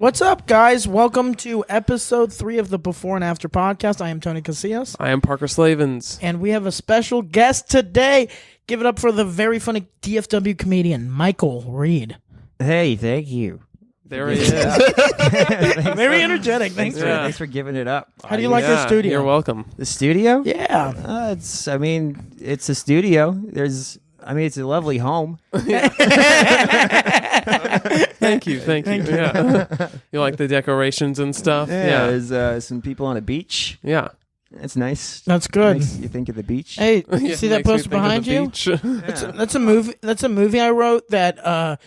What's up, guys? Welcome to episode 3 of the Before and After podcast. I am Tony Casillas. I am Parker Slavens. And we have a special guest today. Give it up for the very funny DFW comedian, Michael Reed. Hey, thank you. There he is. Very energetic. Thanks for giving it up. How do you like our studio? You're welcome. The studio? Yeah. It's a studio. It's a lovely home. Thank you. Yeah. You like the decorations and stuff? Yeah. There's some people on a beach. Yeah. That's nice. That's good. Makes you think of the beach. Hey, you Yeah, see that makes me poster think of behind the you? beach. That's a movie. That's a movie I wrote that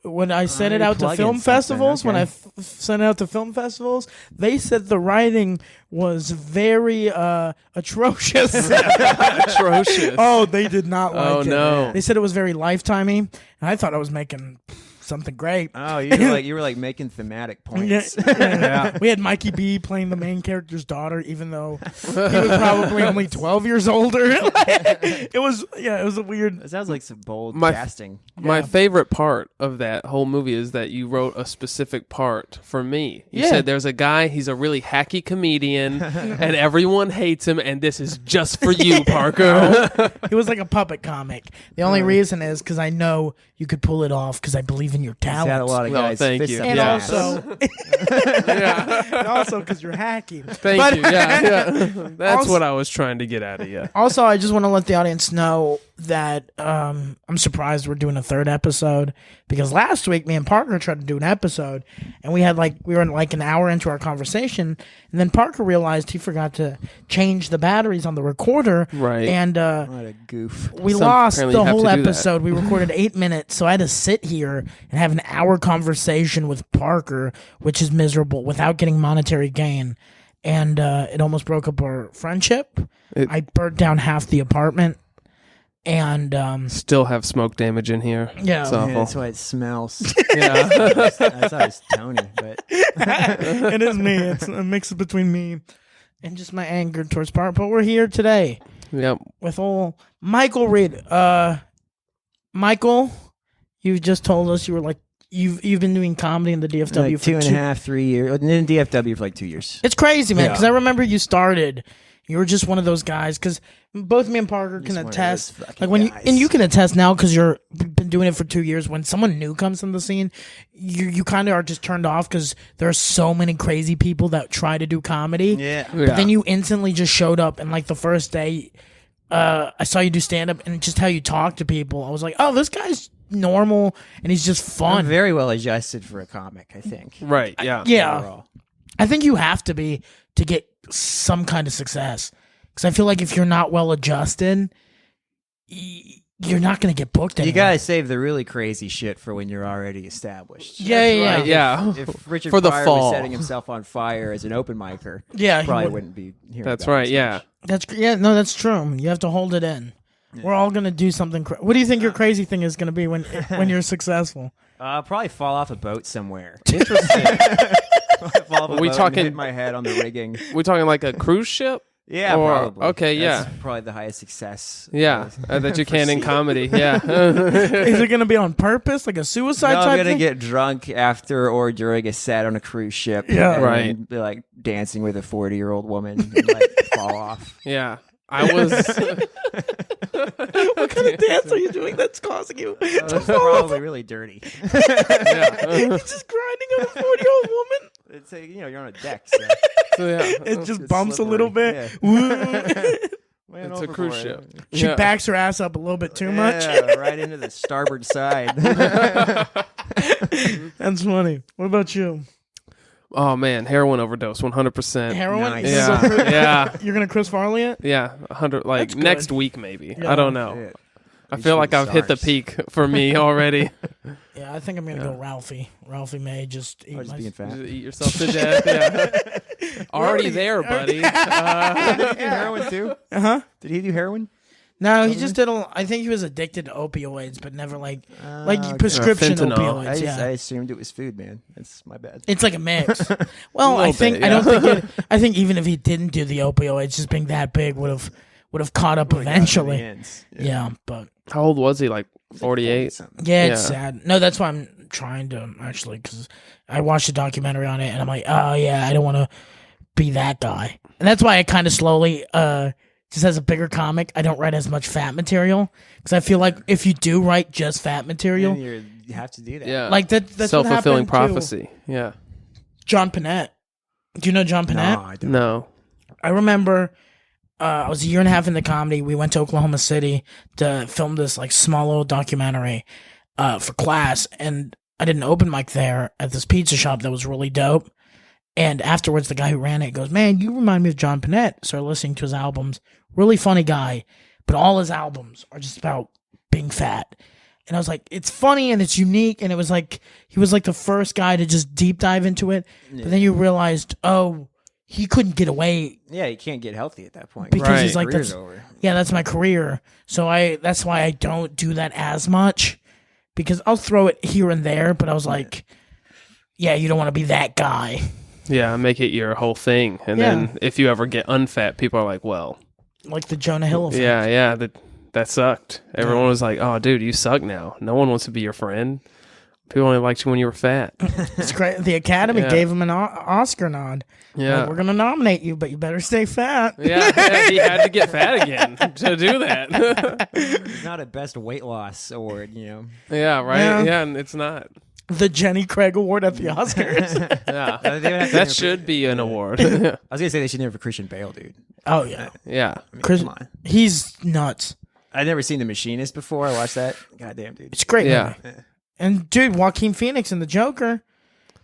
when I sent it out to plugging film something, festivals, when I okay. sent it out to film festivals, they said the writing was very atrocious. Atrocious. Oh, they did not like Oh, it. no. They said it was very Lifetimey, and I thought I was making something great. Oh, you were like making thematic points. Yeah. We had Mikey B playing the main character's daughter, even though he was probably only 12 years older. It was a weird. That sounds like some bold My- casting. My favorite part of that whole movie is that you wrote a specific part for me. You Yeah. said there's a guy, he's a really hacky comedian, and everyone hates him, and this is just for you, Parker. It was like a puppet comic. The only reason is because I know you could pull it off because I believe in your He's had a talent. lot of Well, guys. thank fist you. up And his Yeah. ass. also, Yeah. and also because you're hacky. Thank But- you. Yeah. That's Also- what I was trying to get out of you. Also, I just want to let the audience know that I'm surprised we're doing a third episode because last week me and Parker tried to do an episode and we were like an hour into our conversation and then Parker realized he forgot to change the batteries on the recorder. Right. And What a goof. we Some- lost apparently the you have whole to do that. episode. We recorded 8 minutes, so I had to sit here and have an hour conversation with Parker, which is miserable, without getting monetary gain. And it almost broke up our friendship. I burnt down half the apartment. And Still have smoke damage in here. Yeah. It's Yeah, awful. that's why it smells. Yeah. I thought it was Tony, but it is me. It's a mix between me and just my anger towards Parker. But we're here today Yep. with old Michael Reed. Michael, you just told us you were like you've been doing comedy in the DFW like for 2.5, 3 years. In DFW for like 2 years. It's crazy, man, Yeah. because I remember you started. You were just one of those guys, because both me and Parker can Just one of attest. those fucking Like when you guys. and you can attest now because you're been doing it for 2 years. When someone new comes in the scene, you kind of are just turned off because there are so many crazy people that try to do comedy. Yeah. But then you instantly just showed up, and like the first day, I saw you do stand up, and just how you talk to people, I was like, oh, this guy's normal, and he's just I'm fun. very well adjusted for a comic, I think. Right. Yeah. Yeah. Overall. I think you have to be to get some kind of success. Because I feel like if you're not well adjusted, you're not going to get booked anymore. You gotta save the really crazy shit for when you're already established. Yeah. Yeah. If Richard For the Pryor fall. was setting himself on fire as an open micer, Yeah, he probably would- wouldn't be here. That's right. Yeah. That's true. You have to hold it in. We're all going to do something. What do you think your crazy thing is going to be when you're successful? Probably fall off a boat somewhere. Interesting. Fall off a Are we boat and talking- hit my head on the rigging? We're talking like a cruise ship? Yeah, Or- probably. okay, That's yeah. probably the highest success. Yeah. That you can in comedy. Yeah. Is it going to be on purpose, like a suicide No, I'm type gonna thing? get drunk after or during a set on a cruise ship. Yeah. and Right. Be like dancing with a 40-year-old woman and like fall off. Yeah. I was. What kind of dance are you doing that's causing you to That's fall off? probably really dirty. Yeah. You're just grinding on a 40-year-old woman. It's like, you're on a deck. So So, yeah. It just it's bumps a little slippery. bit. Woo. Went It's a cruise overboard. ship. She Yeah. backs her ass up a little bit too much. Yeah, right into the starboard side. That's funny. What about you? Oh man, heroin overdose, 100%. Heroin? Nice. Yeah. Yeah. You're gonna Chris Farley it? Yeah. 100. Like That's good. next week maybe. Yeah. I don't know. Shit. I You feel should like be I've hit the SARS. peak for me already. Yeah, I think I'm gonna go Ralphie. Ralphie may just eat Or just my... being fat. Just eat yourself to death. Yeah. Already there, buddy. Did he do heroin too? Uh-huh. Did he do heroin? No, he just did I think he was addicted to opioids, but never like okay. prescription Fentanyl. opioids. I Yeah. assumed it was food, man. That's my bad. It's like a mix. Well, I little think bit, I don't yeah. think I think even if he didn't do the opioids, just being that big would have caught up eventually. Ends. Yeah, but How old was he? Like 48? yeah, it's sad. No, that's why I'm trying to actually, because I watched a documentary on it, and I'm like, oh yeah, I don't want to be that guy, and that's why I kind of slowly, just as a bigger comic, I don't write as much fat material because I feel like if you do write just fat material, You have to do that. Yeah. like that's Self-fulfilling what happened prophecy. Yeah. to John Panette. Do you know John Panette? No, I don't. No. I remember I was a year and a half into comedy. We went to Oklahoma City to film this like small little documentary for class, and I did an open mic there at this pizza shop that was really dope. And afterwards, the guy who ran it goes, "Man, you remind me of John Panette." Started listening to his albums. Really funny guy, but all his albums are just about being fat. And I was like, it's funny and it's unique. And it was like, he was like the first guy to just deep dive into it. Yeah. But then you realized, oh, he couldn't get away. Yeah, you can't get healthy at that point. Because Right. he's like, Career's that's, over. yeah, that's my career. So that's why I don't do that as much, because I'll throw it here and there. But I was like, yeah, you don't want to be that guy. Yeah, make it your whole thing. And Yeah. then if you ever get unfat, people are like, well, Like the Jonah Hill effect. yeah, that sucked. Everyone was like, oh, dude, you suck now. No one wants to be your friend. People only liked you when you were fat. It's great. The Academy Yeah. gave him an Oscar nod. Yeah. Like, we're going to nominate you, but you better stay fat. yeah, he had to get fat again to do that. It's not a best weight loss award, you know. yeah, right? Yeah. Yeah, and it's not. The Jenny Craig Award at the Oscars. Yeah. They would have to That for- should be an award. I was gonna say they should never for Christian Bale, dude. Oh, yeah. yeah. I mean, Chris- come on. He's nuts. I'd never seen The Machinist before. I watched that. Goddamn, dude. It's a great Yeah. movie. And, dude, Joaquin Phoenix in The Joker.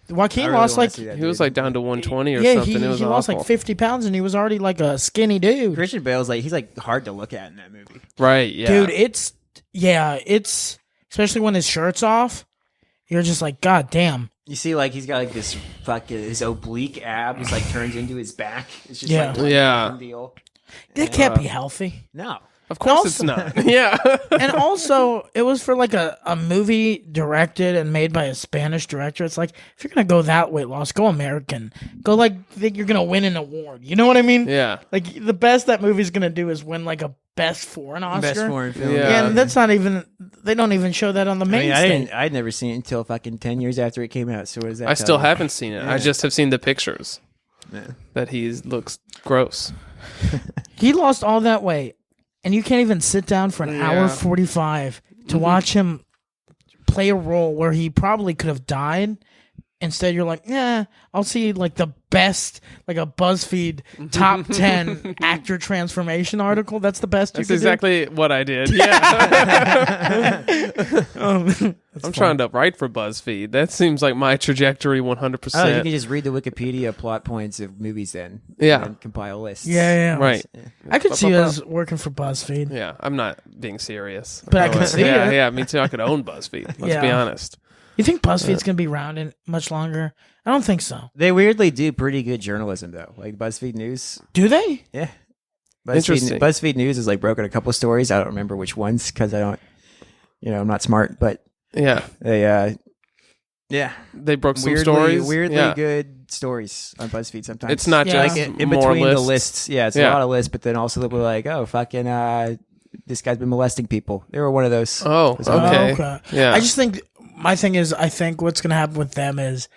I Joaquin really lost, wanna like, see that He was dude. like down to 120 or yeah, something. he It was lost awful. like 50 pounds, and he was already like a skinny dude. Christian Bale's like he's like hard to look at in that movie. Right, yeah. Dude, it's especially when his shirt's off, you're just like, God damn. You see, like he's got like this fucking his oblique abs like turns into his back. It's just Yeah. like one Yeah. deal. That can't be healthy. No, Of course also- it's not. Yeah. And also, it was for like a movie directed and made by a Spanish director. It's like, if you're going to go that weight loss, go American. Go like, think you're going to win an award. You know what I mean? yeah. Like, the best that movie's going to do is win like a best foreign Oscar. best foreign film. Yeah. Yeah, and that's not even, they don't even show that on the I main mean, stage. I'd never seen it until fucking 10 years after it came out. So what does that? I tell still you? haven't seen it. I Yeah. just have seen the pictures Yeah. that he looks gross. He lost all that weight, and you can't even sit down for an hour Yeah. 45 to watch him play a role where he probably could have died. Instead, you're like, yeah, I'll see like the best, like a BuzzFeed top 10 actor transformation article. That's the best That's you could exactly what I did. Yeah. do. I'm trying to write for BuzzFeed. That seems like my trajectory 100%. Oh, you can just read the Wikipedia plot points of movies then. Yeah. And compile lists. Yeah. Right. I could see Ba-ba-ba. us working for BuzzFeed. Yeah, I'm not being serious. But I can see yeah, it. Yeah, me too. I could own BuzzFeed. Let's be Yeah. honest. You think BuzzFeed's going to be around in much longer? I don't think so. They weirdly do pretty good journalism though. Like BuzzFeed News. Do they? Yeah. Interesting. BuzzFeed News has like broken a couple of stories. I don't remember which ones because I don't, I'm not smart. But Yeah, they, they broke some weirdly, stories. weirdly yeah. good stories on BuzzFeed sometimes. It's not Yeah. just like in more between lists. the lists. Yeah, it's a Yeah. lot of lists, but then also they'll be like, oh, fucking, this guy's been molesting people. They were one of those. Oh, Was on okay. Okay. Yeah. I just think my thing is, I think what's going to happen with them is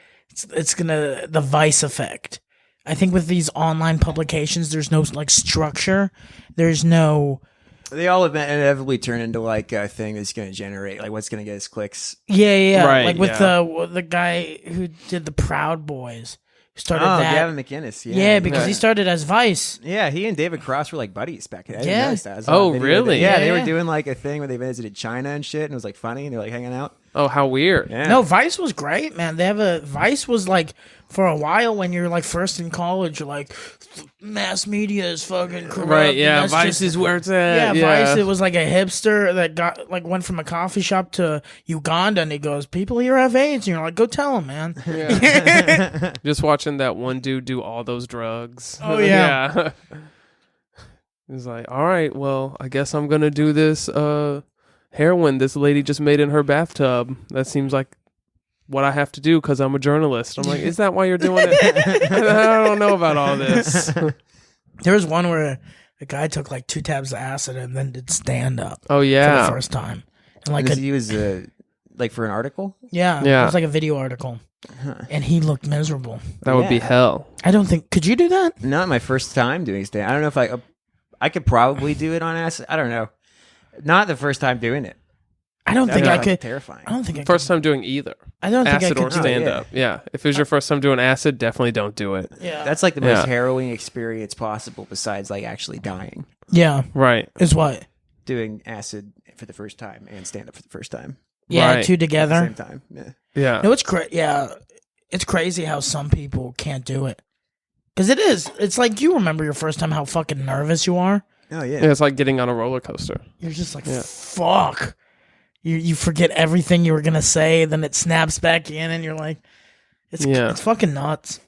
it's going to the Vice effect. I think with these online publications, there's no like structure. There's no They all inevitably turn into like a thing that's going to generate like what's going to get us clicks. yeah. Right, like with yeah. the guy who did the Proud Boys, who started Oh, that. Gavin McInnes. Yeah, because Yeah. he started as Vice. Yeah, he and David Cross were like buddies back then. I didn't Yeah. realize that. I saw Oh, a video really? Yeah, they Yeah. were doing like a thing where they visited China and shit, and it was like funny, and they're like hanging out. Oh, how weird. Yeah. No, Vice was great, man. Vice was like for a while when you're like first in college, you're like mass media is fucking corrupt. Right, and yeah. that's Vice just- is where it's at. Yeah, Vice. It was like a hipster that got like went from a coffee shop to Uganda, and he goes, "People here have AIDS," and you're like, "Go tell them, man." Yeah. Just watching that one dude do all those drugs. Oh, yeah. Yeah. He's like, all right, well, I guess I'm going to do this heroin this lady just made in her bathtub. That seems like what I have to do because I'm a journalist. I'm like, is that why you're doing it? I don't know about all this. There was one where a guy took like 2 tabs of acid and then did stand up Oh, for yeah. the first time, and like Because he was Like for an article? Yeah, Yeah. it was like a video article, and he looked miserable. That would be Yeah. hell. I don't think. Could you do that? Not my first time doing stand. I don't know if I could probably do it on acid. I don't know. Not the first time doing it. I don't think I could. Terrifying. I don't think I could. First time doing either. I don't think I Acid could or do stand it. up. Yeah. If it was your first time doing acid, definitely don't do it. Yeah, That's like the most Yeah. harrowing experience possible besides like actually dying. yeah. Right. Is what? Doing acid for the first time and stand up for the first time. Yeah, Right. two At the together. same time. Yeah. Yeah. No, it's yeah, it's crazy how some people can't do it. Because it is. It's like you remember your first time how fucking nervous you are. Oh yeah. Yeah, it's like getting on a roller coaster. You're just like, Yeah. fuck. You forget everything you were gonna say, then it snaps back in, and you're like, it's fucking nuts.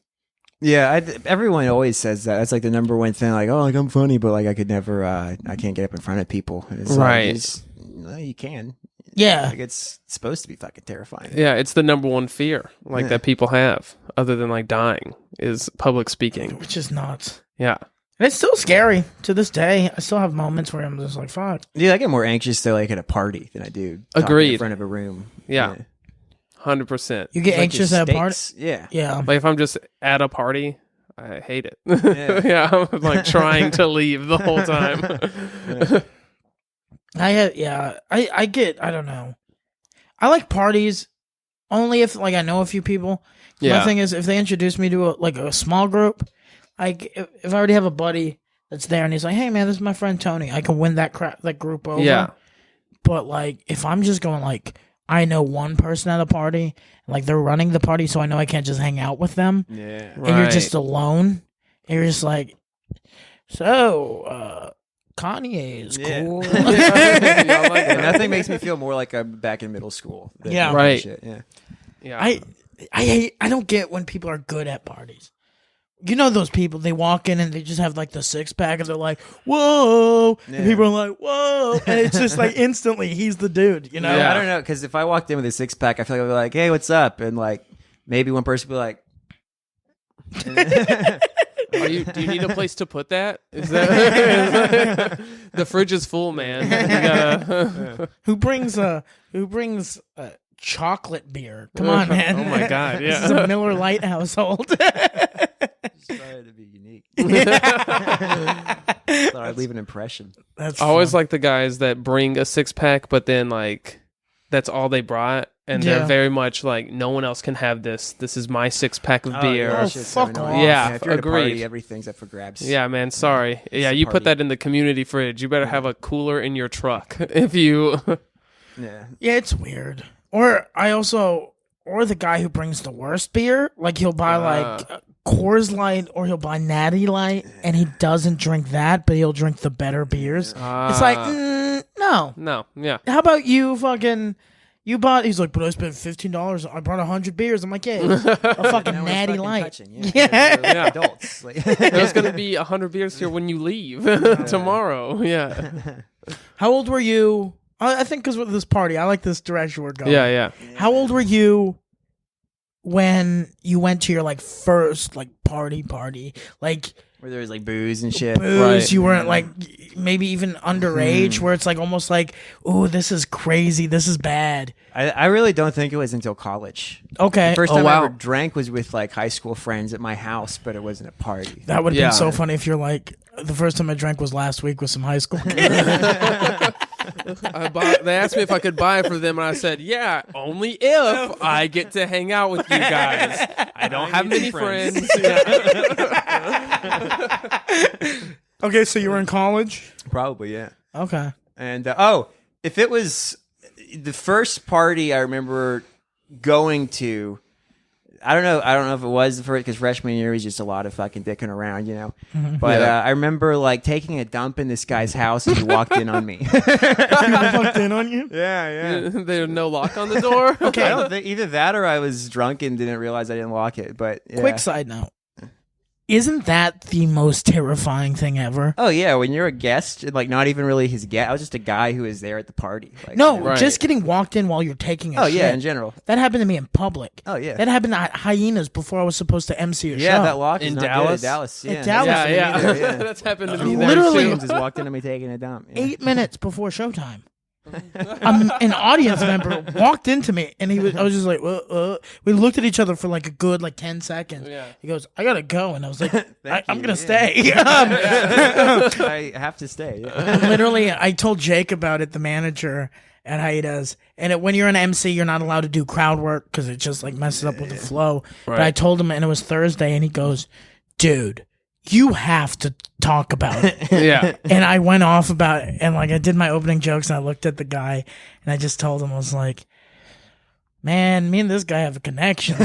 Yeah, everyone always says that. That's like the number one thing. Like, oh, like I'm funny, but like I could never. I can't get up in front of people. And it's Right. Well, you can. Yeah, Like it's supposed to be fucking terrifying. Yeah, it's the number one fear like Yeah. that people have, other than like dying, is public speaking. which is nuts. Yeah. And it's still scary to this day. I still have moments where I'm just like, fuck. Dude, I get more anxious to like at a party than I do talking Agreed. in front of a room. Yeah. 100%. You get It's like anxious the at a party. stakes. Yeah. Yeah, Like if I'm just at a party, I hate it. Yeah. Yeah, I'm like trying to leave the whole time. I get. I don't know. I like parties only if like I know a few people. My Yeah. thing is if they introduce me to a small group, like if I already have a buddy that's there and he's like, hey man, this is my friend Tony, I can win that group over. Yeah. But like if I'm just going like I know one person at a party, like they're running the party, so I know I can't just hang out with them, Yeah. and you're just alone, and you're just like, so Kanye is Yeah. cool. Yeah, like And nothing makes me feel more like I'm back in middle school. than Yeah. that Right. shit. Yeah. Yeah. I don't get when people are good at parties. You know those people, they walk in and they just have like the six pack and they're like, whoa. And Yeah. people are like, whoa. And it's just like instantly he's the dude, you know? Yeah. I don't know, because if I walked in with a six pack, I feel like I'd be like, hey, what's up? And like maybe one person would be like, Do you need a place to put that? Is that the fridge is full, man? You gotta, Who brings chocolate beer? Come on, man. Oh my God, This is yeah. a Miller Lite household. just trying to be unique. Thought I'd leave an impression. That's I always fun. like the guys that bring a six pack, but then like that's all they brought, and Yeah. they're very much like no one else can have this. This is my six pack of beer. that Oh, shit's so fuck annoying. off. Yeah, if you're at a party, agreed. everything's up for grabs. Yeah, man. Sorry. Yeah, a you put party. that in the community fridge. You better have a cooler in your truck if you. Yeah. Yeah, it's weird. Or the guy who brings the worst beer, like he'll buy like Coors Light or he'll buy Natty Light, and he doesn't drink that, but he'll drink the better beers. It's like, no. No. Yeah. How about you fucking... You bought... He's like, but I spent $15. I brought 100 beers. I'm like, yeah, a fucking Now we're Natty fucking Light. touching, Yeah. We're adults. Like, There's gonna be 100 beers here when you leave tomorrow. Yeah. How old were you? I think because with this party, I like this direction we're going. Yeah. How old were you when you went to your like first like party? Like where there was like booze and shit. booze, Right. you weren't like maybe even underage, where it's like almost like, oh, this is crazy, this is bad. I really don't think it was until college. Okay, The first Oh, time wow. I ever drank was with like high school friends at my house, but it wasn't a party. that would have Yeah. been so funny if you're like, the first time I drank was last week with some high school kids. They asked me if I could buy it for them, and I said, "Yeah, only if I get to hang out with you guys. I don't have many friends." Okay, so you were in college. Probably, yeah. Okay. And if it was the first party I remember going to, I don't know if it was the first, because freshman year was just a lot of fucking dicking around, you know. But Yeah. I remember like taking a dump in this guy's house and he walked in on me. People fucked in on you. Yeah, There's no lock on the door. I don't think either that or I was drunk and didn't realize I didn't lock it. But yeah. Quick side note. Isn't that the most terrifying thing ever? Oh yeah, when you're a guest, and, like not even really his guest. I was just a guy who was there at the party. Like, No, you know. Right. just getting walked in while you're taking a Oh shit. yeah, in general. That happened to me in public. Oh yeah. That happened at Hyenas before I was supposed to MC a Yeah, show. that lock In is not Dallas? good at Dallas. Yeah. At Dallas. Yeah. Yeah. That's happened to me there Literally. too. James just walked in on me taking a dump. Yeah. 8 minutes before showtime. an audience member walked into me, and I was just like, we looked at each other for like a good 10 seconds. Yeah. He goes, I gotta go, and I was like, I'm you, gonna yeah. stay. I have to stay. Yeah. Literally, I told Jake about it, the manager at Haida's, and when you're an MC, you're not allowed to do crowd work because it just messes up with the flow. But I told him, and it was Thursday, and he goes, dude, you have to talk about it. Yeah. And I went off about it, and I did my opening jokes, and I looked at the guy, and I just told him, I was like, man, me and this guy have a connection.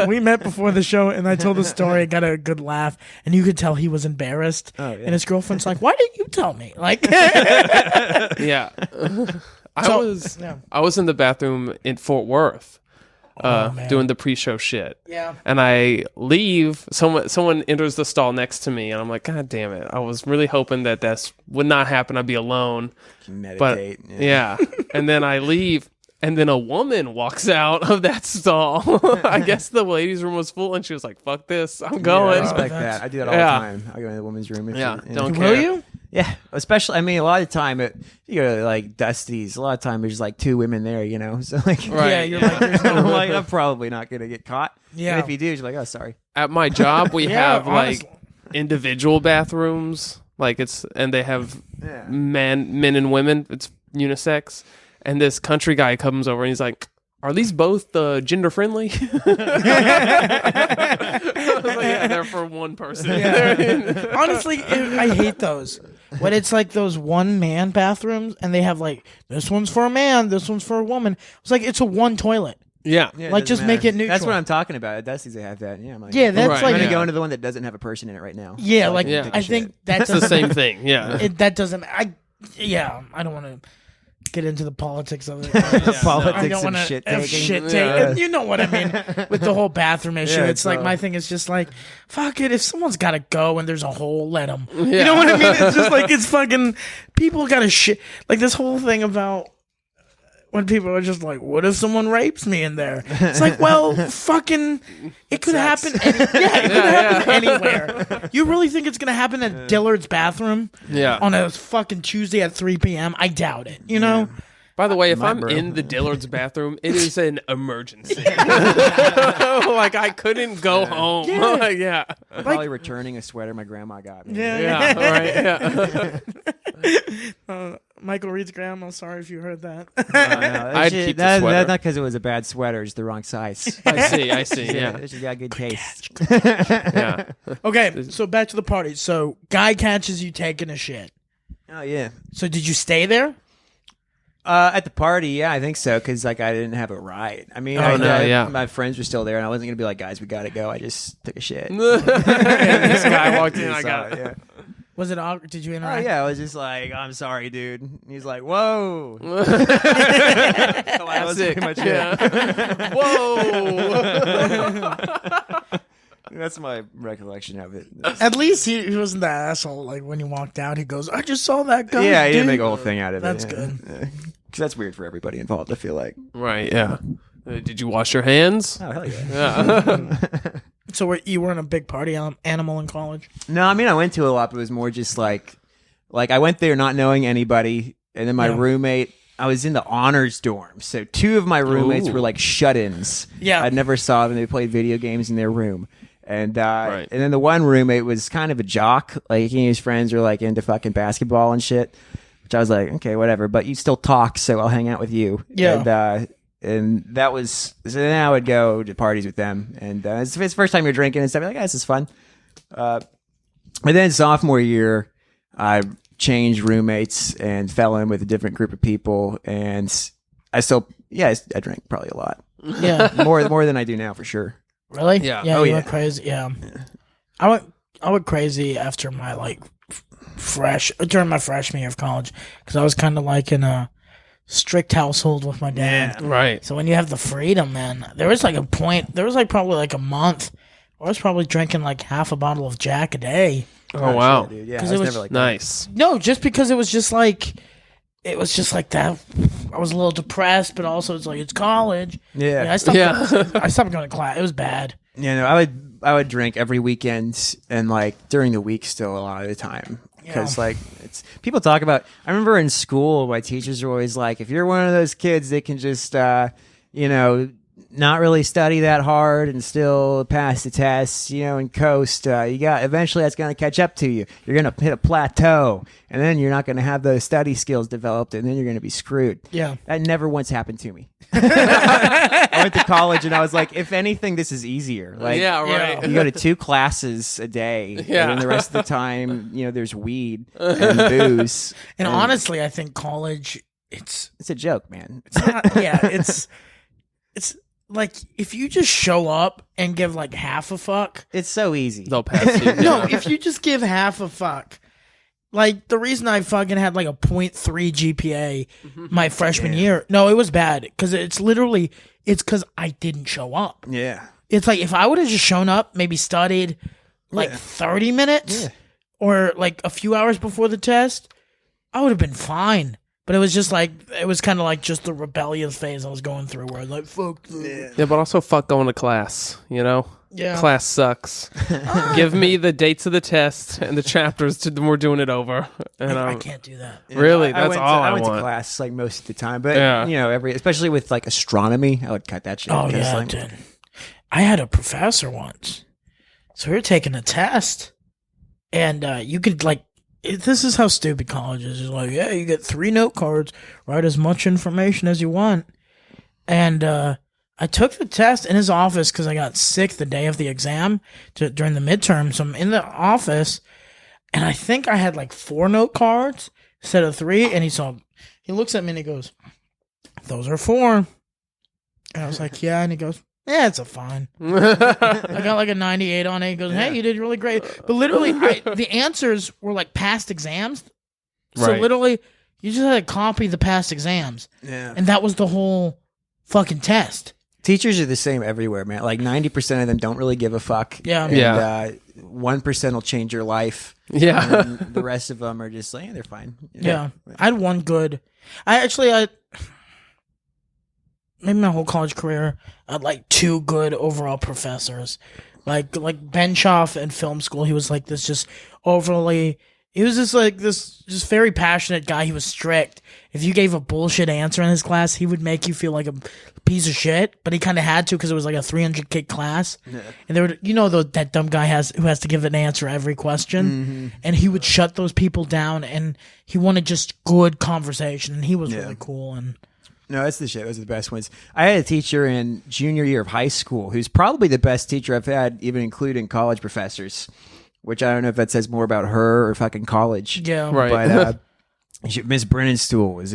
We met before the show, and I told the story, got a good laugh, and you could tell he was embarrassed. Oh, yeah. And his girlfriend's like, why didn't you tell me? Yeah. Yeah. I was in the bathroom in Fort Worth man. doing the pre-show shit. Yeah. And I leave, someone enters the stall next to me, and I'm like, God damn it. I was really hoping that would not happen. I'd be alone. Meditate. But yeah. And then I leave, and then a woman walks out of that stall. I guess the ladies' room was full, and she was like, fuck this, I'm I going. respect that. I do that all the time. I go in the woman's room. Don't Will care. you? Yeah, especially. I mean, a lot of the time, you go to Dusty's. A lot of time, there's two women there. So Right. Yeah, you're like, there's no I'm I'm probably not gonna get caught. Yeah. And if you do, you're like, oh, sorry. At my job, we Yeah, have honestly. individual bathrooms, and they have Yeah. men and women. It's unisex. And this country guy comes over and he's like, "Are these both gender friendly?" I was like, yeah, they're for one person. Honestly, I hate those. When it's those one-man bathrooms, and they have this one's for a man, this one's for a woman. It's it's a one toilet. Yeah. Yeah, it Like, doesn't just make matter. it neutral. That's what I'm talking about. At Dusty's, they have that. Yeah, I'm like, Yeah, that's Right. I'm like gonna Yeah. go into the one that doesn't have a person in it right now. yeah, So I like can take a I shit. think that It's the doesn't same thing. Yeah. that doesn't. I don't want to get into the politics of it. Politics I don't and want to shit have taking. shit Yeah. taking. You know what I mean with the whole bathroom issue. Yeah, it's it's, my thing is just fuck it. If someone's got to go and there's a hole, let them. You Yeah. know what I mean? It's just it's fucking people got to shit. This whole thing about when people are just like, what if someone rapes me in there? It's well, fucking, it could happen. It could happen anywhere. You really think it's gonna happen at Dillard's bathroom? Yeah. On a fucking Tuesday at 3 p.m.? I doubt it. You know? By the way, if I'm bro. in the Dillard's bathroom, it is an emergency. I couldn't go home. Yeah. I'm probably returning a sweater my grandma got me. Yeah. Right. Yeah. Michael Reed's grandma. Sorry if you heard that. I'd keep the sweater. That's not because it was a bad sweater; it's the wrong size. I see. Yeah. She got good taste. Yeah. Okay, so back to the party. So guy catches you taking a shit. Oh yeah. So did you stay there? At the party, yeah, I think so. Because I didn't have a ride. I mean, my friends were still there, and I wasn't gonna be like, guys, we gotta go. I just took a shit. This guy walked in. I got it. Yeah. Was it awkward? Did you Oh interact? yeah, I was just like, I'm sorry, dude. And he's like, whoa. That was pretty much it. Yeah. Whoa. That's my recollection of it. At least he wasn't that asshole. When you walked out, he goes, "I just saw that guy." Yeah, he didn't dude." make a whole thing out of That's it. good. Because that's weird for everybody involved, I feel like. Right. Yeah. Did you wash your hands? Oh, hell yeah. Yeah. So you weren't a big party animal in college? No, I mean, I went to a lot, but it was more just like I went there not knowing anybody. And then my roommate, I was in the honors dorm. So two of my roommates Ooh. were shut-ins. Yeah. I never saw them. They played video games in their room. And Right. and then the one roommate was kind of a jock. He and his friends were into fucking basketball and shit. Which I was like, okay, whatever. But you still talk, so I'll hang out with you. Yeah. And that was, so then I would go to parties with them. And it's the first time you're drinking and stuff. You're like, this is fun. But then sophomore year, I changed roommates and fell in with a different group of people. And I drank probably a lot. Yeah. More than I do now, for sure. Really? Yeah. Yeah. Oh, you yeah. went crazy. Yeah. I went crazy after my during my freshman year of college because I was kind of in a strict household with my dad. Right. So when you have the freedom, man, there was a point. There was probably a month. I was probably drinking half a bottle of Jack a day. Oh wow. Dude, yeah, 'Cause I it was was never like Nice. No, just because it was just it was just that. I was a little depressed, but also it's college. that. Yeah. I stopped. Yeah. I stopped going to class. It was bad. I would drink every weekend and during the week still a lot of the time. because like it's people talk about. I remember in school, my teachers were always like, if you're one of those kids that can just not really study that hard and still pass the tests, and coast, eventually that's going to catch up to you. You're going to hit a plateau, and then you're not going to have those study skills developed, and then you're going to be screwed. Yeah. That never once happened to me. I went to college and I was like, if anything, this is easier. Like, yeah, right. you go to 2 classes a day, Yeah. and then the rest of the time, there's weed and booze. And honestly, I think college, it's It's a joke, man. not, it's like if you just show up and give like half a fuck. It's so easy. They'll pass you. No, if you just give half a fuck. Like, the reason I fucking had like a 0.3 GPA my freshman year, no, it was bad. Because it's because I didn't show up. Yeah. It's like, if I would have just shown up, maybe studied like 30 minutes or like a few hours before the test, I would have been fine. But it was just like, it was kind of like just the rebellious phase I was going through where I was like, fuck. Yeah, but also fuck going to class, Yeah. Class sucks. Give me the dates of the test and the chapters we're doing it over. And I can't do that. really, I that's went all to, I went want. to class like most of the time, but Yeah. especially with like astronomy, I would cut that shit. Oh, 'cause, yeah, like, dude. I had a professor once. So we were taking a test. And you could, like, this is how stupid college is. It's like, yeah, you get 3 note cards, write as much information as you want. And I took the test in his office because I got sick the day of the exam during the midterm. So I'm in the office, and I think I had like 4 note cards instead of 3. And he looks at me and he goes, "Those are 4." And I was like, "Yeah." And he goes, "Yeah, it's a fine." I got like a 98 on it. He goes, "Hey, you did really great." But literally, the answers were like past exams. So Right. literally, you just had to copy the past exams. Yeah. And that was the whole fucking test. Teachers are the same everywhere, man. Like 90% of them don't really give a fuck. Yeah. And, Yeah. 1% will change your life. Yeah. And the rest of them are just like, they're fine. Yeah. I had one good. Maybe my whole college career, I had like 2 good overall professors. Like Benshoff in film school, he was like this just overly. He was just like this just very passionate guy. He was strict. If you gave a bullshit answer in his class, he would make you feel like a piece of shit. But he kind of had to because it was like a 300 kid class. Yeah. And there were, that dumb guy who has to give an answer every question. And he would shut those people down. And he wanted just good conversation. And he was really cool. And no, that's the shit. Those are the best ones. I had a teacher in junior year of high school who's probably the best teacher I've had, even including college professors. Which I don't know if that says more about her or fucking college. yeah, Right. But Miss Brennanstool was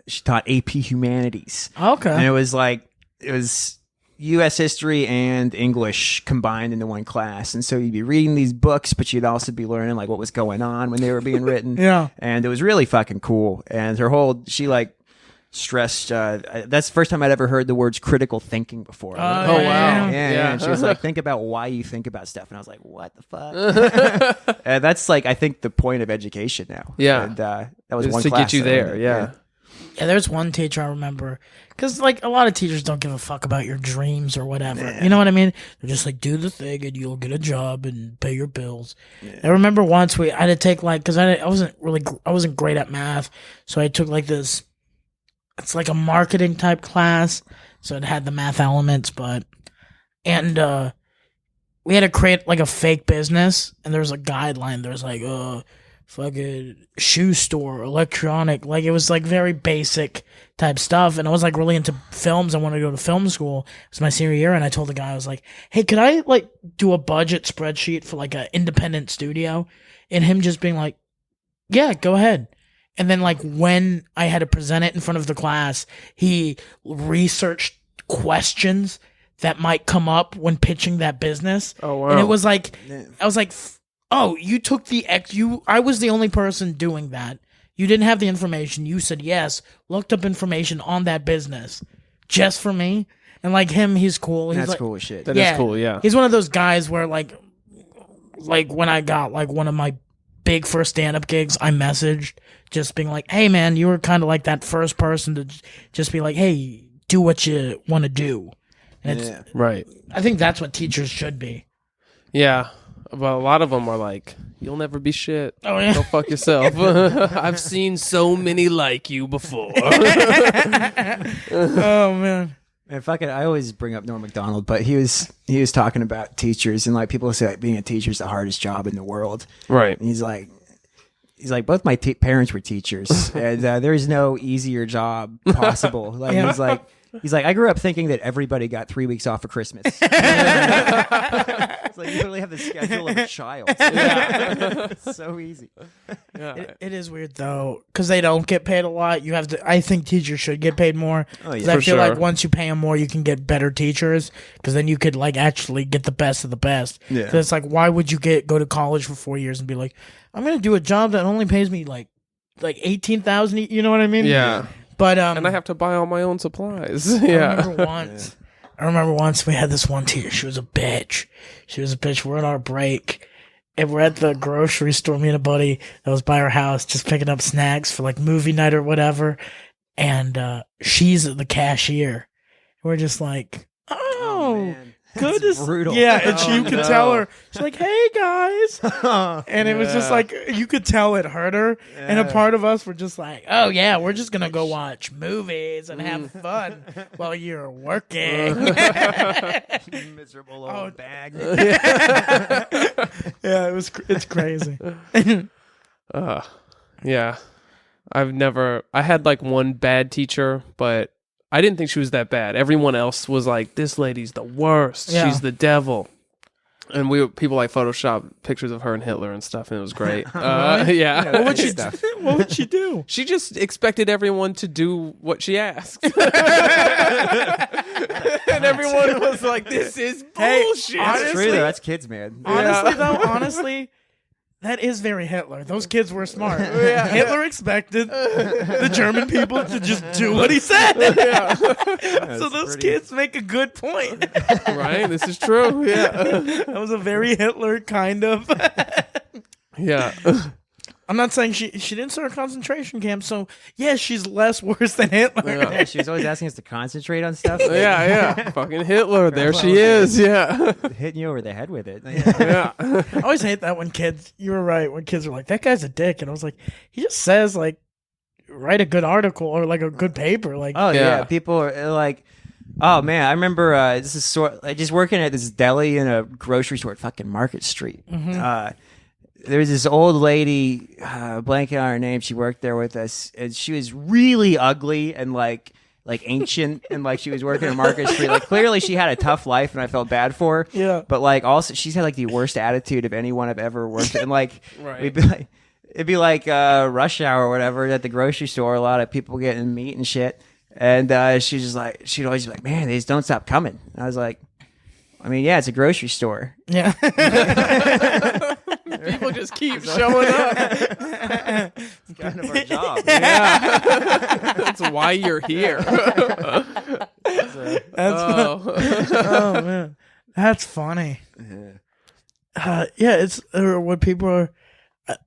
she taught AP Humanities. Okay. And it was U.S. history and English combined into one class. And so you'd be reading these books, but you'd also be learning like what was going on when they were being written. Yeah. And it was really fucking cool. And she like stressed, that's the first time I'd ever heard the words critical thinking before. Oh, wow. Yeah. And she was like, think about why you think about stuff. And I was like, what the fuck? And that's like, I think the point of education now. Yeah. And that was Just one to class get you that I there. went in. Yeah. Yeah, there's one teacher I remember because like a lot of teachers don't give a fuck about your dreams or whatever. You know what I mean? They're just like, do the thing and you'll get a job and pay your bills. I remember once I had to take like because I wasn't great at math, so I took like this. It's like a marketing type class, so it had the math elements, and we had to create like a fake business, and there was a guideline. There was like, fucking shoe store, electronic, like it was like very basic type stuff. And I was like really into films. I wanted to go to film school. It was my senior year, and I told the guy, I was like, "Hey, could I like do a budget spreadsheet for like an independent studio?" And him just being like, "Yeah, go ahead." And then like when I had to present it in front of the class, he researched questions that might come up when pitching that business. Oh, wow. And it was like, I was like, "Oh, you took I was the only person doing that. You didn't have the information. You said yes, looked up information on that business just for me." And like him, he's cool. He's That's like, cool as shit. That is cool. Yeah. He's one of those guys where like when I got like one of my big first stand-up gigs, I messaged just being like, "Hey man, you were kind of like that first person to just be like, hey, do what you want to do." And Right. I think that's what teachers should be. Yeah. But a lot of them are like, You'll never be shit. Oh, yeah. Go fuck yourself. I've seen so many like you before. Oh man. And I always bring up Norm Macdonald, but he was talking about teachers, and like people say like, being a teacher is the hardest job in the world. Right. And he's like both my parents were teachers, and there is no easier job possible. Like Yeah. he's like I grew up thinking that everybody got 3 weeks off for Christmas. It's like you literally have the schedule of a child. It's so easy. Yeah. It is weird though, because they don't get paid a lot. You have to. I think teachers should get paid more. Oh, yeah. 'Cause I For feel sure. like once you pay them more, you can get better teachers. Because then you could like actually get the best of the best. Yeah. 'Cause it's like, why would you go to college for 4 years and be like, I'm gonna do a job that only pays me like 18,000? You know what I mean? Yeah. But And I have to buy all my own supplies. I Yeah. remember once we had this one teacher. She was a bitch. We're on our break. And we're at the grocery store, me and a buddy that was by our house, just picking up snacks for like movie night or whatever. And she's the cashier. We're just like, oh, good. That's brutal. Yeah, and Oh, you could no. tell her. She's like, hey guys. And it was just Yeah. like, you could tell it hurt her. And a Yeah. part of us were just like, oh yeah, we're just going to go watch movies and have fun while you're working. Miserable Oh. old bag. Yeah, it's crazy. Yeah. I had like one bad teacher, but I didn't think she was that bad. Everyone else was like, this lady's the worst. Yeah. She's the devil. And people like Photoshop pictures of her and Hitler and stuff, and it was great. Yeah. What would she do? What would she do? She just expected everyone to do what she asked. And everyone was like, this is bullshit. That's Honestly- true though. That's kids, man. Honestly, that is very Hitler. Those kids were smart. Hitler expected the German people to just do what he said. So those kids make a good point. Right? This is true. Yeah. That was a very Hitler kind of. Yeah. I'm not saying she didn't start a concentration camp, so yeah, she's less worse than Hitler. Yeah, she was always asking us to concentrate on stuff. Yeah. Fucking Hitler. There she is. Yeah. Hitting you over the head with it. Yeah. I always hate that when kids. You were right. When kids are like, "That guy's a dick," and I was like, "He just says like, write a good article or like a good paper." Like, Oh Yeah. yeah, people are like, oh man, I remember this is just working at this deli in a grocery store at fucking Market Street. There was this old lady, blanking on her name. She worked there with us, and she was really ugly and like ancient, and like she was working at Market Street. Like clearly she had a tough life, and I felt bad for her. Yeah. But like also she's had like the worst attitude of anyone I've ever worked with. And like Right. we'd be like. It'd be like rush hour or whatever at the grocery store. A lot of people getting meat and shit. And she's just like, she'd always be like, man, they just don't stop coming. And I was like, I mean, yeah, it's a grocery store. yeah. People just keep showing up. It's kind of our job. Yeah. That's why you're here. Oh. Oh man, that's funny. Yeah, it's what people are.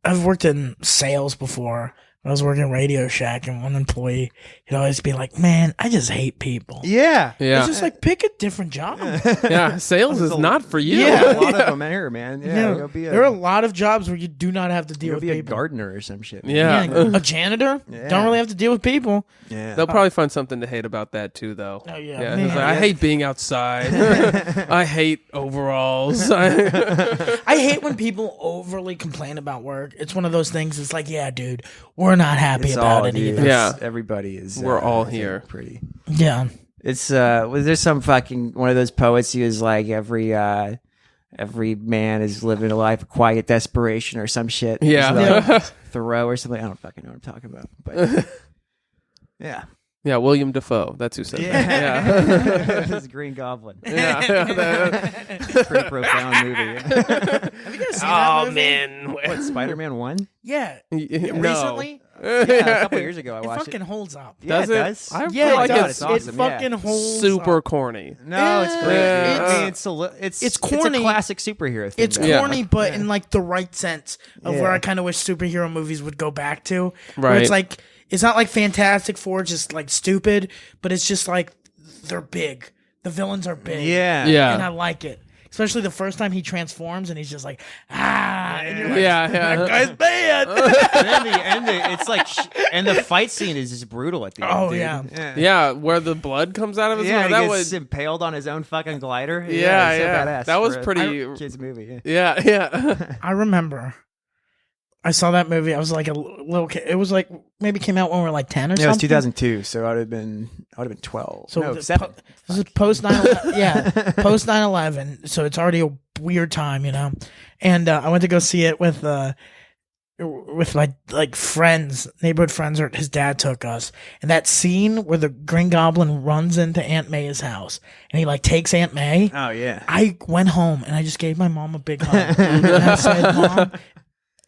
I've worked in sales before. I was working at Radio Shack, and one employee he'd always be like, "Man, I just hate people." Yeah. Yeah. It's just like pick a different job. Yeah. Sales is not for you. Yeah, a lot of them here, man. Yeah, go be there are a a, lot of jobs where you do not have to deal go with be a people. gardener or some shit. Yeah. A janitor Yeah. don't really have to deal with people. Yeah. They'll probably find something to hate about that too, though. Oh, yeah. It's Man. like, I hate being outside. I hate overalls. I hate when people overly complain about work. It's one of those things. It's like, yeah, dude, we're not happy It's about all, it dude. either. Yeah. Everybody is. We're all I think, here. Pretty. Yeah. It's was there some fucking one of those poets who was like every man is living a life of quiet desperation or some shit. Yeah. It's like Thoreau or something. I don't fucking know what I'm talking about. But yeah. Yeah, William Defoe. That's who said that. Yeah. Yeah. This Green Goblin. Yeah. Pretty profound movie. Have you guys seen that movie? man. What, Spider-Man 1? Yeah. No. Recently, Yeah, a couple years ago I it watched fucking it. holds up. Yeah, Does it it? does. I Yeah, feel like it does. it's awesome, It fucking yeah. holds super up. corny. No, it's great. Yeah. I mean, it's corny. It's a classic superhero thing. It's though. Yeah. corny, but in like the right sense of where Yeah. I kind of wish superhero movies would go back to. Where Right. it's like, it's not like Fantastic Four, just like stupid, but it's just like they're big. The villains are big. Yeah. Yeah. And I like it. especially the first time he transforms and he's just like, and you're like, Yeah, that guy's bad. And then it's like, and the fight scene is just brutal at the end. Oh, dude. yeah. Yeah, where the blood comes out of his Yeah, mouth. he That gets was impaled on his own fucking glider. Yeah, it's so yeah. badass That was for a pretty- kids movie. yeah. I remember. I saw that movie. I was like a little kid. It was like maybe came out when we were like 10 or Yeah, it was something. 2002, so I would have been 12. So no, the 7. This is post 9/11. Yeah, post 9/11. So it's already a weird time, you know. And I went to go see it with my like friends, neighborhood friends, or his dad took us. And that scene where the Green Goblin runs into Aunt May's house and he like takes Aunt May. Oh yeah. I went home and I just gave my mom a big hug. And I said, Mom,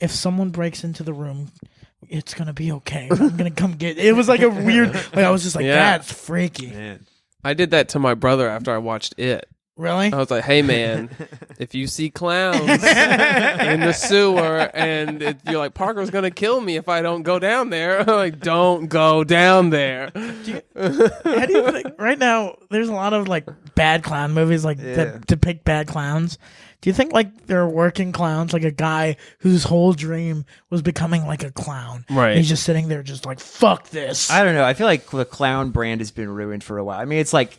if someone breaks into the room, it's gonna be okay. I'm gonna come get. It was like a weird. Like I was just like, Yeah. that's freaky. Man. I did that to my brother after I watched It. Really? I was like, hey, man, if you see clowns in the sewer and you're like, Parker's going to kill me if I don't go down there, I'm like, don't go down there. How do you think? Right now, there's a lot of like bad clown movies like Yeah. that depict bad clowns. Do you think like there are working clowns, like a guy whose whole dream was becoming like a clown? Right. He's just sitting there, just like, fuck this. I don't know. I feel like the clown brand has been ruined for a while. I mean, it's like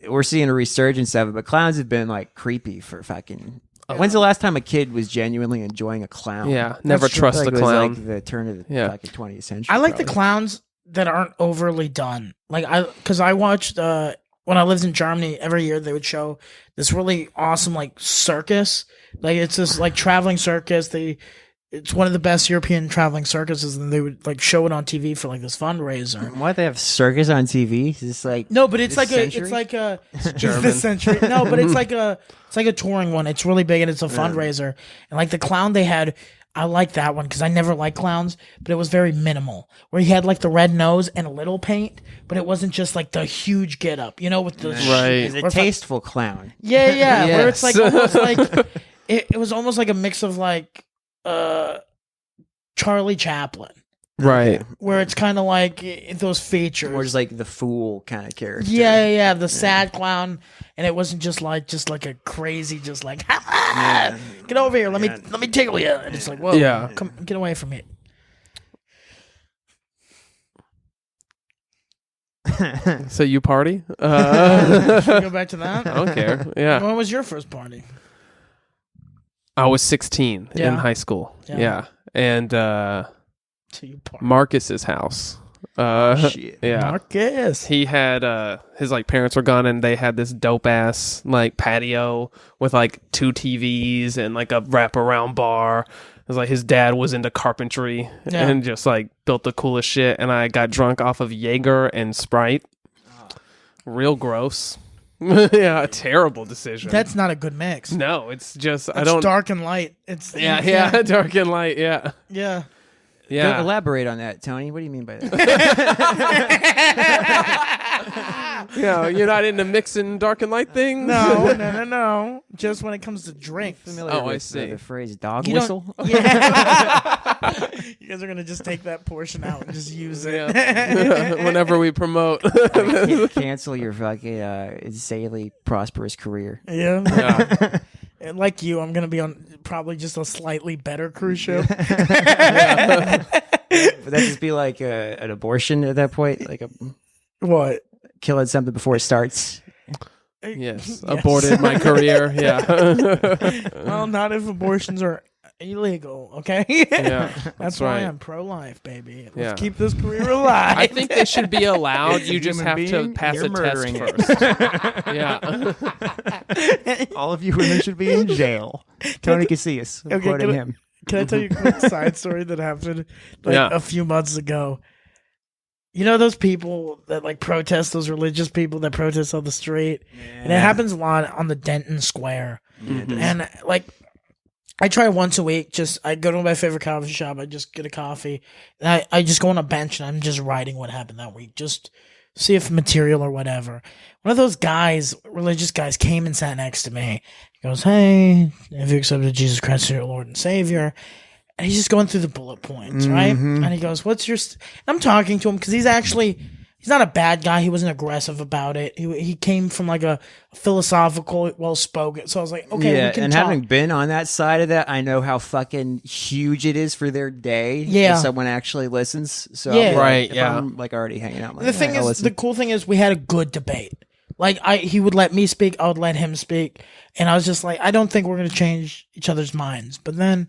we're seeing a resurgence of it, but clowns have been like creepy for fucking. When's the last time a kid was genuinely enjoying a clown? Yeah, never true. trust Like, a it was clown. like the turn of the Yeah. fucking 20th century. I like the probably. clowns that aren't overly done. Like because I watched when I lived in Germany, every year they would show this really awesome like circus. Like it's this like traveling circus. It's one of the best European traveling circuses, and they would like show it on TV for like this fundraiser. Why do they have circus on TV? Is this like No, but it's this like century? it's like a it's German. this century. No, but it's like a touring one. It's really big and it's a fundraiser. And like the clown they had, I like that one because I never liked clowns, but it was very minimal. Where he had like the red nose and a little paint, but it wasn't just like the huge get up, you know, with the Right. Is a Or if I- tasteful clown? yeah, where it's like Yes. almost like it was almost like a mix of like Charlie Chaplin, Right. where it's kind of like those features. Or just like the fool kind of character. Yeah, the sad clown, and it wasn't just like a crazy, just like get over here, let me tickle you, and it's like, whoa, Yeah. come get away from me. So you party? Should we go back to that? I don't care. Yeah. When was your first party? I was 16 in Yeah. high school. Yeah. Yeah. And To you party. Marcus's house. Shit. Yeah. Marcus. He had his like parents were gone and they had this dope ass like patio with like 2 TVs and like a wraparound bar. It was like his dad was into carpentry Yeah. and just like built the coolest shit, and I got drunk off of Jaeger and Sprite. Real gross. Yeah, a terrible decision. That's not a good mix. no, it's just I It's don't dark and light. It's Yeah, you yeah, can't- dark and light, yeah. yeah. Yeah. Elaborate on that, Tony. What do you mean by that? Yeah, you're not into mixing dark and light things? No. Just when it comes to drink. Familiar Oh, I with see. the phrase dog You don't- whistle? Yeah. You guys are gonna just take that portion out and just use it. Yeah. Whenever we promote. Cancel your fucking insanely prosperous career. Yeah. Yeah. And like you, I'm gonna be on probably just a slightly better cruise ship. Would that just be like an abortion at that point? Like What? killing something before it starts? Yes. Aborted my career. Yeah. Well, not if abortions are illegal. Okay. Yeah. That's why right. I'm pro-life, baby. Let's Yeah. keep this career alive. I think they should be allowed. You just Human have to being, pass you're a test murdering first. Yeah. All of you women should be in jail. Tony Casillas. I'm Okay, quoting can I- him. Can I tell you a quick side story that happened like Yeah. a few months ago? You know those people that like protest, those religious people that protest on the street? And it happens a lot on the Denton Square. And like I try once a week, I go to my favorite coffee shop, I just get a coffee, and I just go on a bench and I'm just writing what happened that week. Just see if material or whatever. One of those guys, religious guys, came and sat next to me. He goes, "Hey, have you accepted Jesus Christ as your Lord and Savior?" And he's just going through the bullet points, right? And he goes, "What's your..." And I'm talking to him because he's he's not a bad guy. He wasn't aggressive about it. He came from like a philosophical, well spoken. So I was like, okay, yeah, we can and talk. having been on that side of that, I know how fucking huge it is for their day. Yeah. If someone actually listens. So Yeah. I'll be like, Right, if yeah. I'm like already hanging out. I'm like, The thing "All right, I'll is, listen." the cool thing is, we had a good debate. Like he would let me speak, I would let him speak, and I was just like, I don't think we're gonna change each other's minds. But then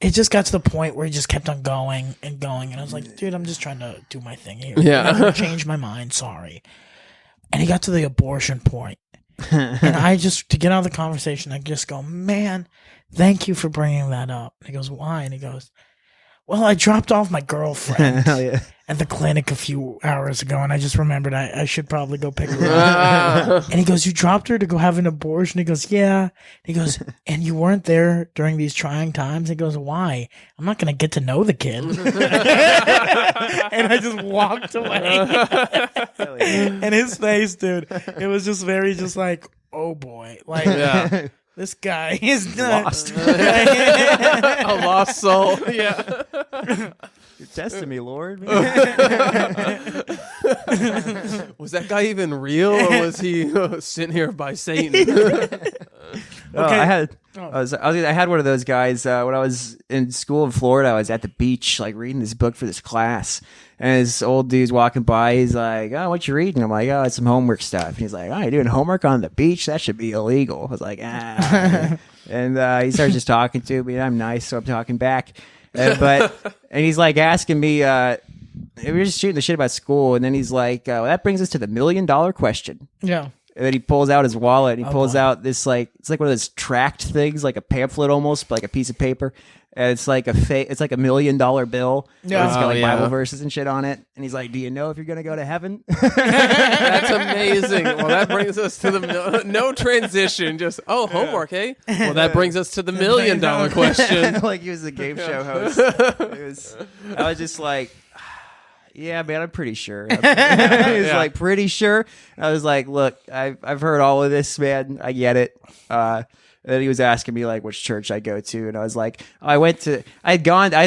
it just got to the point where he just kept on going and going, and I was like, dude, I'm just trying to do my thing here. Yeah. I'm not gonna change my mind. Sorry. And he got to the abortion point, and I just, to get out of the conversation, I just go, man, thank you for bringing that up. And he goes, why? And he goes, well, I dropped off my girlfriend Hell yeah. at the clinic a few hours ago, and I just remembered I should probably go pick her up. And he goes, you dropped her to go have an abortion? He goes, yeah. He goes, and you weren't there during these trying times? He goes, why? I'm not going to get to know the kid. And I just walked away. Hell yeah. And his face, dude, it was just very just like, oh boy. Like, Yeah. this guy is not. Lost. A lost soul. Yeah. You're testing me, Lord. Was that guy even real, or was he sent here by Satan? I had one of those guys when I was in school in Florida. I was at the beach, like reading this book for this class, and this old dude's walking by. He's like, "Oh, what you reading?" I'm like, "Oh, it's some homework stuff." And he's like, "Oh, you're doing homework on the beach? That should be illegal." I was like, "Ah." And he starts just talking to me, and I'm nice, so I'm talking back. And he's like asking me. We were just shooting the shit about school, and then he's like, well, "That brings us to the $1 million question." Yeah. And then he pulls out his wallet and he pulls boy. out this like, it's like one of those tract things, like a pamphlet almost, but like a piece of paper. And it's like it's like $1 million bill. Yeah. It's got like Oh, yeah. Bible verses and shit on it. And he's like, "Do you know if you're gonna go to heaven?" That's amazing. Well, that brings us to the no transition. Just homework, eh? Well, that brings us to the $1 million question. Like he was a game show host. I was just like, "Yeah, man, I'm pretty sure." He was like, "Pretty sure." And I was like, "Look, I've heard all of this, man. I get it." And then he was asking me like which church I go to, and I was like, I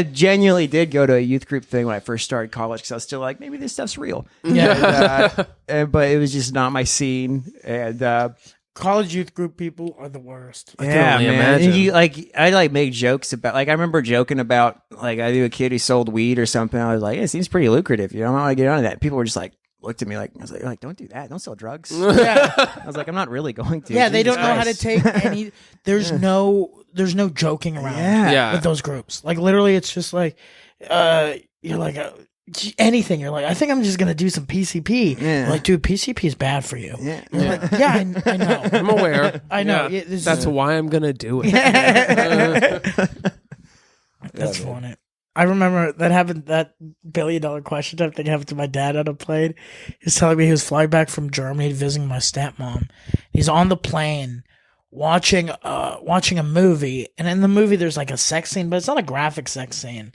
genuinely did go to a youth group thing when I first started college because I was still like, maybe this stuff's real. Yeah. But it was just not my scene, and College youth group people are the worst. yeah, only man. imagine. And I make jokes about, like, I remember joking about, like, I knew a kid who sold weed or something. I was like, it seems pretty lucrative. You know, I want to get onto that. People were just like, looked at me like, I was like, don't do that. Don't sell drugs. Yeah. I was like, I'm not really going to. Yeah, they Jesus don't know how to Christ. take any. There's no joking around Yeah. with those groups. Like literally, it's just like you're like anything. You're like, I think I'm just gonna do some PCP. Yeah. Like, dude, PCP is bad for you. Yeah. You're like, yeah, I know. I'm aware. I know. Yeah. Yeah, this That's is- why I'm gonna do it. That's funny. I remember that happened. That $1 billion question type thing happened to my dad on a plane. He was telling me he was flying back from Germany visiting my stepmom. He's on the plane watching a movie, and in the movie there's like a sex scene, but it's not a graphic sex scene.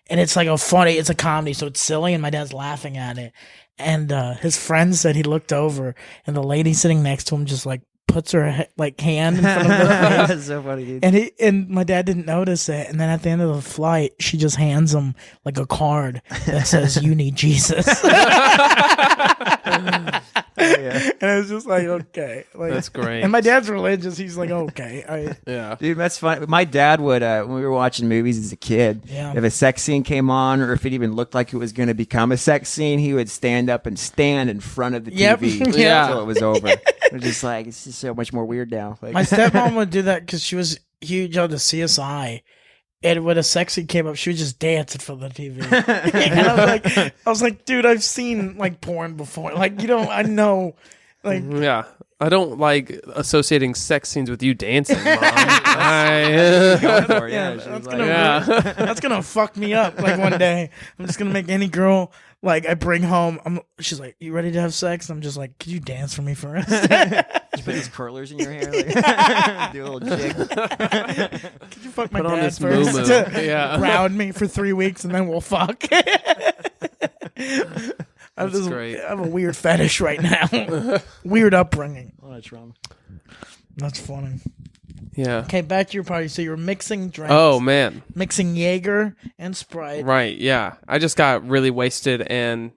And it's like it's a comedy, so it's silly, and my dad's laughing at it. And his friend said he looked over, and the lady sitting next to him just like puts her hand in front of her face. That's so funny, dude. And my dad didn't notice it. And then at the end of the flight, she just hands him like a card that says, "You need Jesus." Yeah. And I was just like, okay. Like, That's great. And my dad's religious. He's like, okay. Yeah. Dude, that's funny. My dad would, when we were watching movies as a kid, Yeah. if a sex scene came on or if it even looked like it was going to become a sex scene, he would stand up and stand in front of the Yep. TV Yeah. until it was over. It was just like, it's just so much more weird now. Like, My stepmom would do that because she was huge on the CSI. And when a sex scene came up, she would just dance in front of the TV. And I was like, dude, I've seen like porn before. Like, I know. Like, Yeah. I don't like associating sex scenes with you dancing, Mom. going for it, yeah. Yeah, She was that's like, gonna Yeah. that's gonna fuck me up. Like one day, I'm just gonna make any girl like I bring home. She's like, "You ready to have sex?" I'm just like, "Could you dance for me first?" Just put these curlers in your hair, like, do a little jig. Could you fuck my Put on dad this first moo-moo. to Yeah. ground me for 3 weeks and then we'll fuck? That's great. I have a weird fetish right now. Weird upbringing. Oh, that's wrong. That's funny. Yeah. Okay, back to your party. So you were mixing drinks. Oh man. Mixing Jaeger and Sprite. Right. Yeah. I just got really wasted and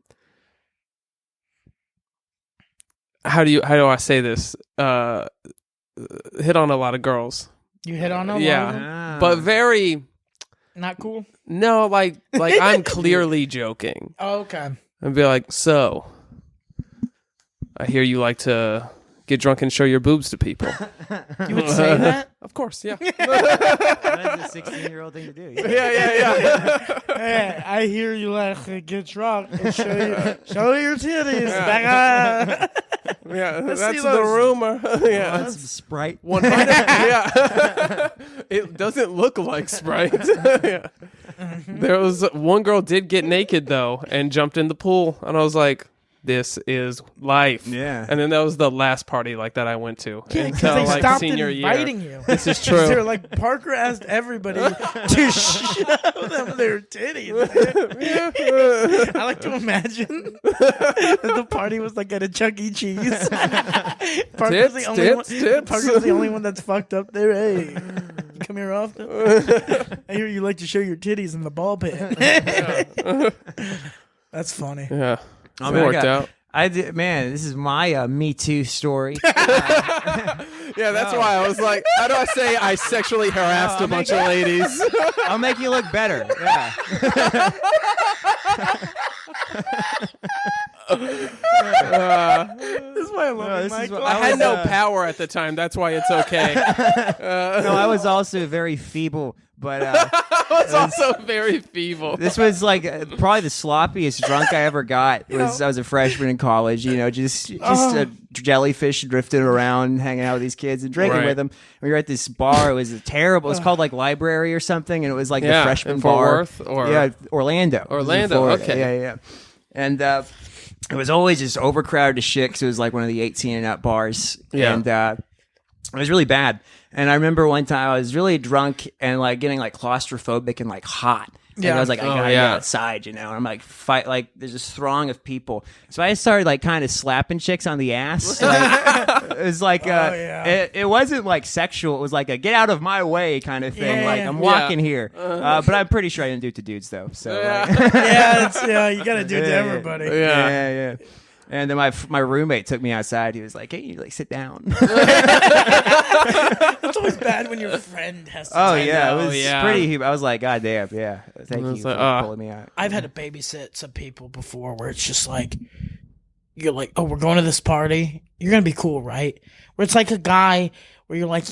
how do I say this? Hit on a lot of girls. You hit on a lot Yeah. of them? Ah. But very Not cool? no, like I'm clearly joking. Oh, okay. And be like, so I hear you like to get drunk and show your boobs to people. You would say that? Of course, yeah. That's a 16-year-old thing to do. yeah. Hey, I hear you like to get drunk and show your titties. Yeah. Back Yeah, Let's that's see the those. rumor. yeah. Want some Sprite? 100. Yeah. It doesn't look like Sprite. Yeah. There was one girl did get naked though and jumped in the pool, and I was like, "This is life." Yeah. And then that was the last party like that I went to because until they like stopped senior inviting year. you. This is They're true. like, Parker asked everybody to show them their titties. dude. I like to imagine that the party was like at a Chuck E. Cheese. Parker's the only one. Tits. Parker's the only one that's fucked up there. Hey, you come here often? I hear you like to show your titties in the ball pit. That's funny. Yeah. Oh, It man, worked out. I did, man. This is my Me Too story. Yeah, that's why I was like, how do I say I sexually harassed a bunch of ladies? I'll make you look better. Yeah. This is why I love No, you, this is Michael. what I had was, no power at the time. That's why it's okay. No, I was also very feeble, but I was also very feeble. this was like probably the sloppiest drunk I ever got. I was a freshman in college. You know, just a jellyfish drifting around, hanging out with these kids and drinking Right. with them. We were at this bar. It was terrible. It was called like Library or something, and it was like Yeah, the freshman in Fort bar. Worth, or- yeah, Orlando. It was in Orlando, Florida. okay. Yeah. And it was always just overcrowded as shit because it was like one of the 18 and up bars. Yeah. And it was really bad. And I remember one time I was really drunk and like getting like claustrophobic and like hot. And Yeah. I was like, I Oh, gotta yeah. get outside, you know. And I'm like, there's this throng of people. So I started like kind of slapping chicks on the ass. Like, it was like, yeah. it wasn't like sexual. It was like a get out of my way kind of thing. Yeah, Like yeah. I'm walking here. But I'm pretty sure I didn't do it to dudes though. So like, You gotta do it to Yeah. everybody. Yeah. And then my roommate took me outside. He was like, "Hey, you like sit down." It's always bad when your friend has to. Oh take yeah, know, it was yeah. pretty. I was like, "God damn, yeah, thank you was for like, pulling me out." I've had to babysit some people before where it's just like, you're like, oh, we're going to this party. You're going to be cool, right? Where it's like a guy where you're like,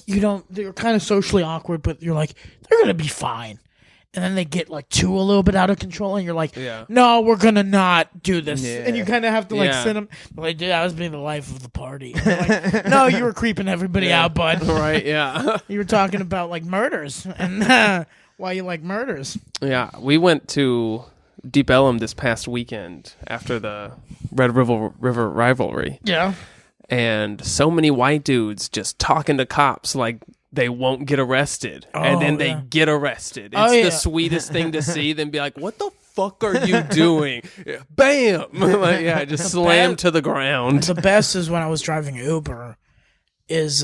they're kind of socially awkward, but you're like, they're going to be fine. And then they get like a little bit out of control, and you're like, Yeah. no, we're going to not do this. Yeah. And you kind of have to like Yeah. send them, like, dude, I was being the life of the party. And they're like, no, you were creeping everybody out, bud. Right, yeah. You were talking about like murders and why you like murders. Yeah, we went to Deep Ellum this past weekend after the Red River rivalry, Yeah. and so many white dudes just talking to cops like they won't get arrested, and then they yeah. get arrested. It's Oh, yeah. the sweetest thing to see. Then be like, "What the fuck are you doing?" Yeah, bam! Like, yeah, just slam bad- to the ground. The best is when I was driving Uber, is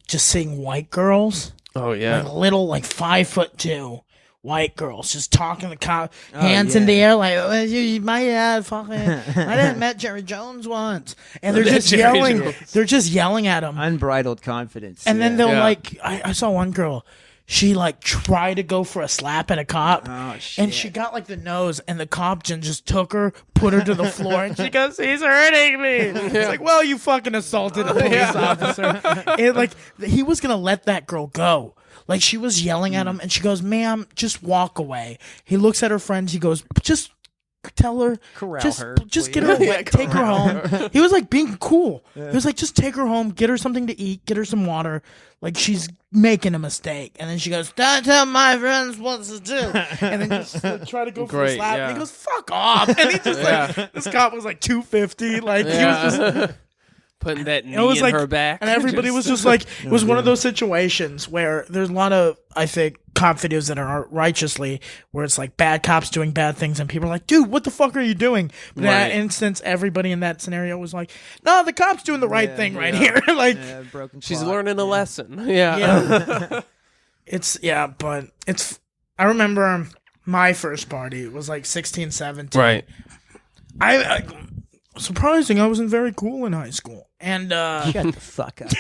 just seeing white girls, Oh yeah, like little, like 5'2" white girls, just talking to cop, hands in yeah. the air, like, oh, you might have fucking, I didn't met Jerry Jones once, and they're just Jerry yelling, Jones. they're just yelling at him, Unbridled confidence. and then yeah. they'll Yeah. like, I saw one girl. She like tried to go for a slap at a cop, Oh, shit. and she got like the nose, and the cop just took her, put her to the floor, and she goes, "He's hurting me." It's like, well, you fucking assaulted a police officer, and like he was gonna let that girl go. Like she was yelling at him, and she goes, "Ma'am, just walk away." He looks at her friends. He goes, "Just tell her, Corral just her, just please." get her away, take her home." He was like being cool. He was like, "Just take her home, get her something to eat, get her some water." Like she's making a mistake, and then she goes, "Don't tell my friends what to do," and then just like, try to go for a Great, slap, yeah. and he goes, "Fuck off!" And he just like this cop was like 250, like he was just. Putting that knee It was in like, her back, and everybody was just like, it was one of those situations where there's a lot of, I think, cop videos that are righteously, where it's like bad cops doing bad things, and people are like, dude, what the fuck are you doing? But in that Right. instance, everybody in that scenario was like, no, the cop's doing the right thing right here. Like, Yeah, broken she's clock. learning a lesson. Yeah. yeah. But it's, I remember my first party was like 16, 17. Right. I surprising, I wasn't very cool in high school. And Shut the fuck up.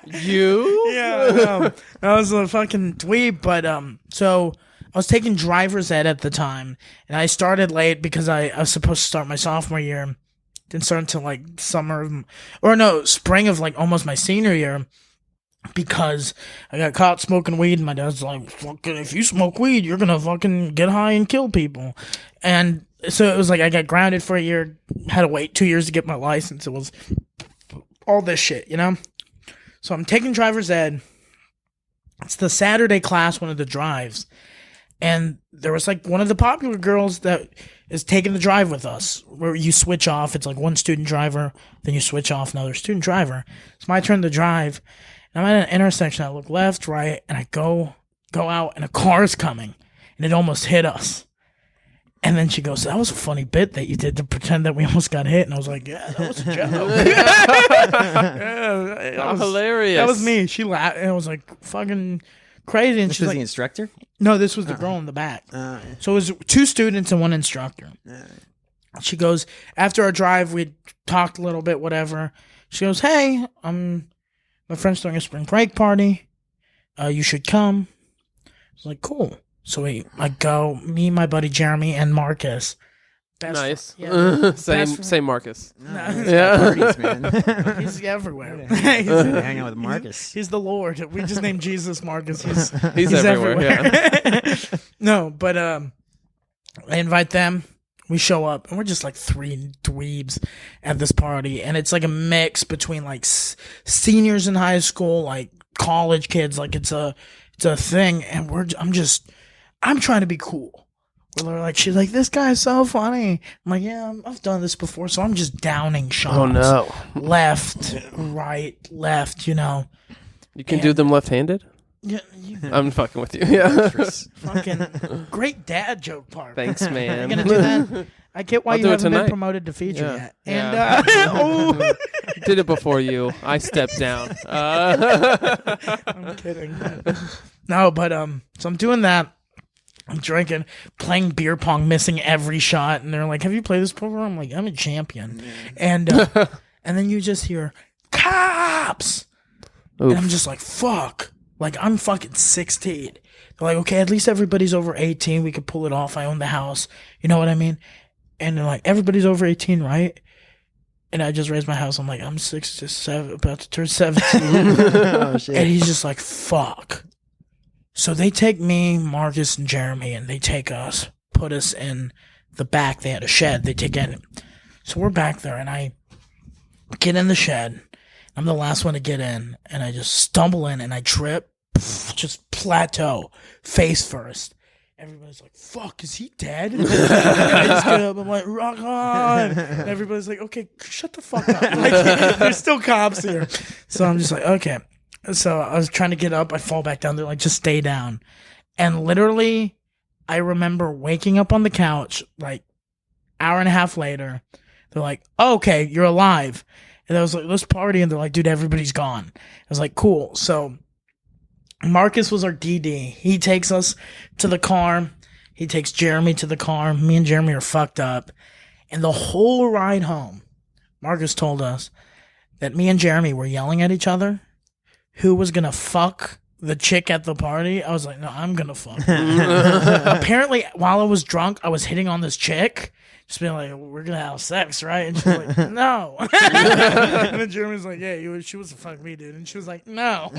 You? yeah, I know. I was a fucking dweeb, but so I was taking driver's ed at the time, and I started late because I was supposed to start my sophomore year. Didn't start until like spring of like almost my senior year, because I got caught smoking weed, and my dad's like, "Fucking, if you smoke weed, you're gonna fucking get high and kill people." And so it was like I got grounded for a year, had to wait 2 years to get my license. It was all this shit, you know? So I'm taking driver's ed. It's the Saturday class, one of the drives. And there was like one of the popular girls that is taking the drive with us, where you switch off. It's like one student driver, then you switch off another student driver. It's my turn to drive. And I'm at an intersection. I look left, right, and I go out, and a car is coming. And it almost hit us. And then she goes, "That was a funny bit that you did to pretend that we almost got hit." And I was like, "Yeah, that was a joke." That was hilarious. That was me. She laughed, and it was like fucking crazy. And This she's was like, the instructor? "No, this was the girl in the back." So it was 2 students and 1 instructor. She goes, after our drive, we talked a little bit, whatever. She goes, "Hey, my friend's throwing a spring break party. You should come." I was like, "Cool." So I go, me, my buddy Jeremy, and Marcus. Nice. Yeah, Same Marcus. Yeah. Parties, man. he's everywhere. Hang out with Marcus. He's the Lord. We just named Jesus Marcus. He's everywhere. Yeah. No, but I invite them. We show up, and we're just like 3 dweebs at this party, and it's like a mix between like seniors in high school, like college kids, like it's a thing, and I'm trying to be cool. We're like, she's like, "This guy's so funny." I'm like, "Yeah, I've done this before," so I'm just downing shots. Oh no. Left, right, left, you know. You can do them left-handed? Yeah, I'm fucking with you. Yeah. fucking great dad joke part. Thanks, Are you man. gonna do that? I get why I'll you do it haven't been tonight. promoted to feature Yeah. yet. And Yeah. oh, Did it before you. I stepped down. I'm kidding. No, but so I'm doing that. I'm drinking, playing beer pong, missing every shot, and they're like, "Have you played this before?" I'm like, "I'm a champion," and then you just hear cops, Oof. and I'm just like, "Fuck!" Like I'm fucking 16. They're like, "Okay, at least everybody's over 18. We could pull it off. I own the house." You know what I mean? And they're like, "Everybody's over 18, right?" And I just raised my house. I'm like, "I'm 67, about to turn 17." Oh, shit. And he's just like, "Fuck." So they take me, Marcus, and Jeremy, and they take us, put us in the back. They had a shed. They take in. So we're back there, and I get in the shed. I'm the last one to get in, and I just stumble in, and I trip, just plateau, face first. Everybody's like, "Fuck, is he dead?" And I just get up, I'm like, "Rock on." And everybody's like, "Okay, shut the fuck up." Like, there's still cops here. So I'm just like, okay. So I was trying to get up. I fall back down. They're like, "Just stay down." And literally, I remember waking up on the couch, like, hour and a half later. They're like, "Oh, okay, you're alive." And I was like, "Let's party." And they're like, "Dude, everybody's gone." I was like, "Cool." So Marcus was our DD. He takes us to the car. He takes Jeremy to the car. Me and Jeremy are fucked up. And the whole ride home, Marcus told us that me and Jeremy were yelling at each other. Who was going to fuck the chick at the party? I was like, "No, I'm going to fuck her." Apparently, while I was drunk, I was hitting on this chick. Just being like, "We're going to have sex, right?" And she's like, "No." And then Jeremy's like, "Yeah, she was to fuck me, dude." And she was like, "No."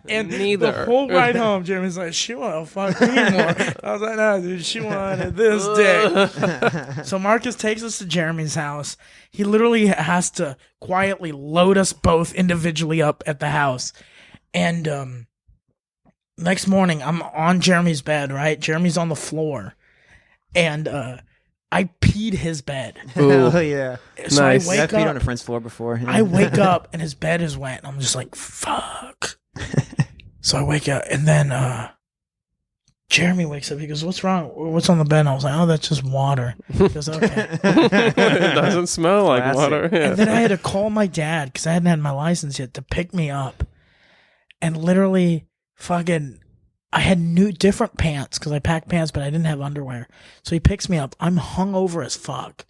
And Neither. the whole ride home, Jeremy's like, "She want to fuck me more." I was like, "No, dude, she wanted this dick." So Marcus takes us to Jeremy's house. He literally has to quietly load us both individually up at the house. And next morning, I'm on Jeremy's bed, right? Jeremy's on the floor. And I peed his bed. Hell yeah. So Nice. I wake I've peed up. on a friend's floor before. I wake up and his bed is wet. And I'm just like, "Fuck." So I wake up and then Jeremy wakes up. He goes, "What's wrong? What's on the bed?" And I was like, "Oh, that's just water." He goes, "Okay." It doesn't smell like Classic. water. Yeah. And then I had to call my dad because I hadn't had my license yet to pick me up. And literally fucking, I had different pants because I packed pants, but I didn't have underwear. So he picks me up. I'm hungover as fuck.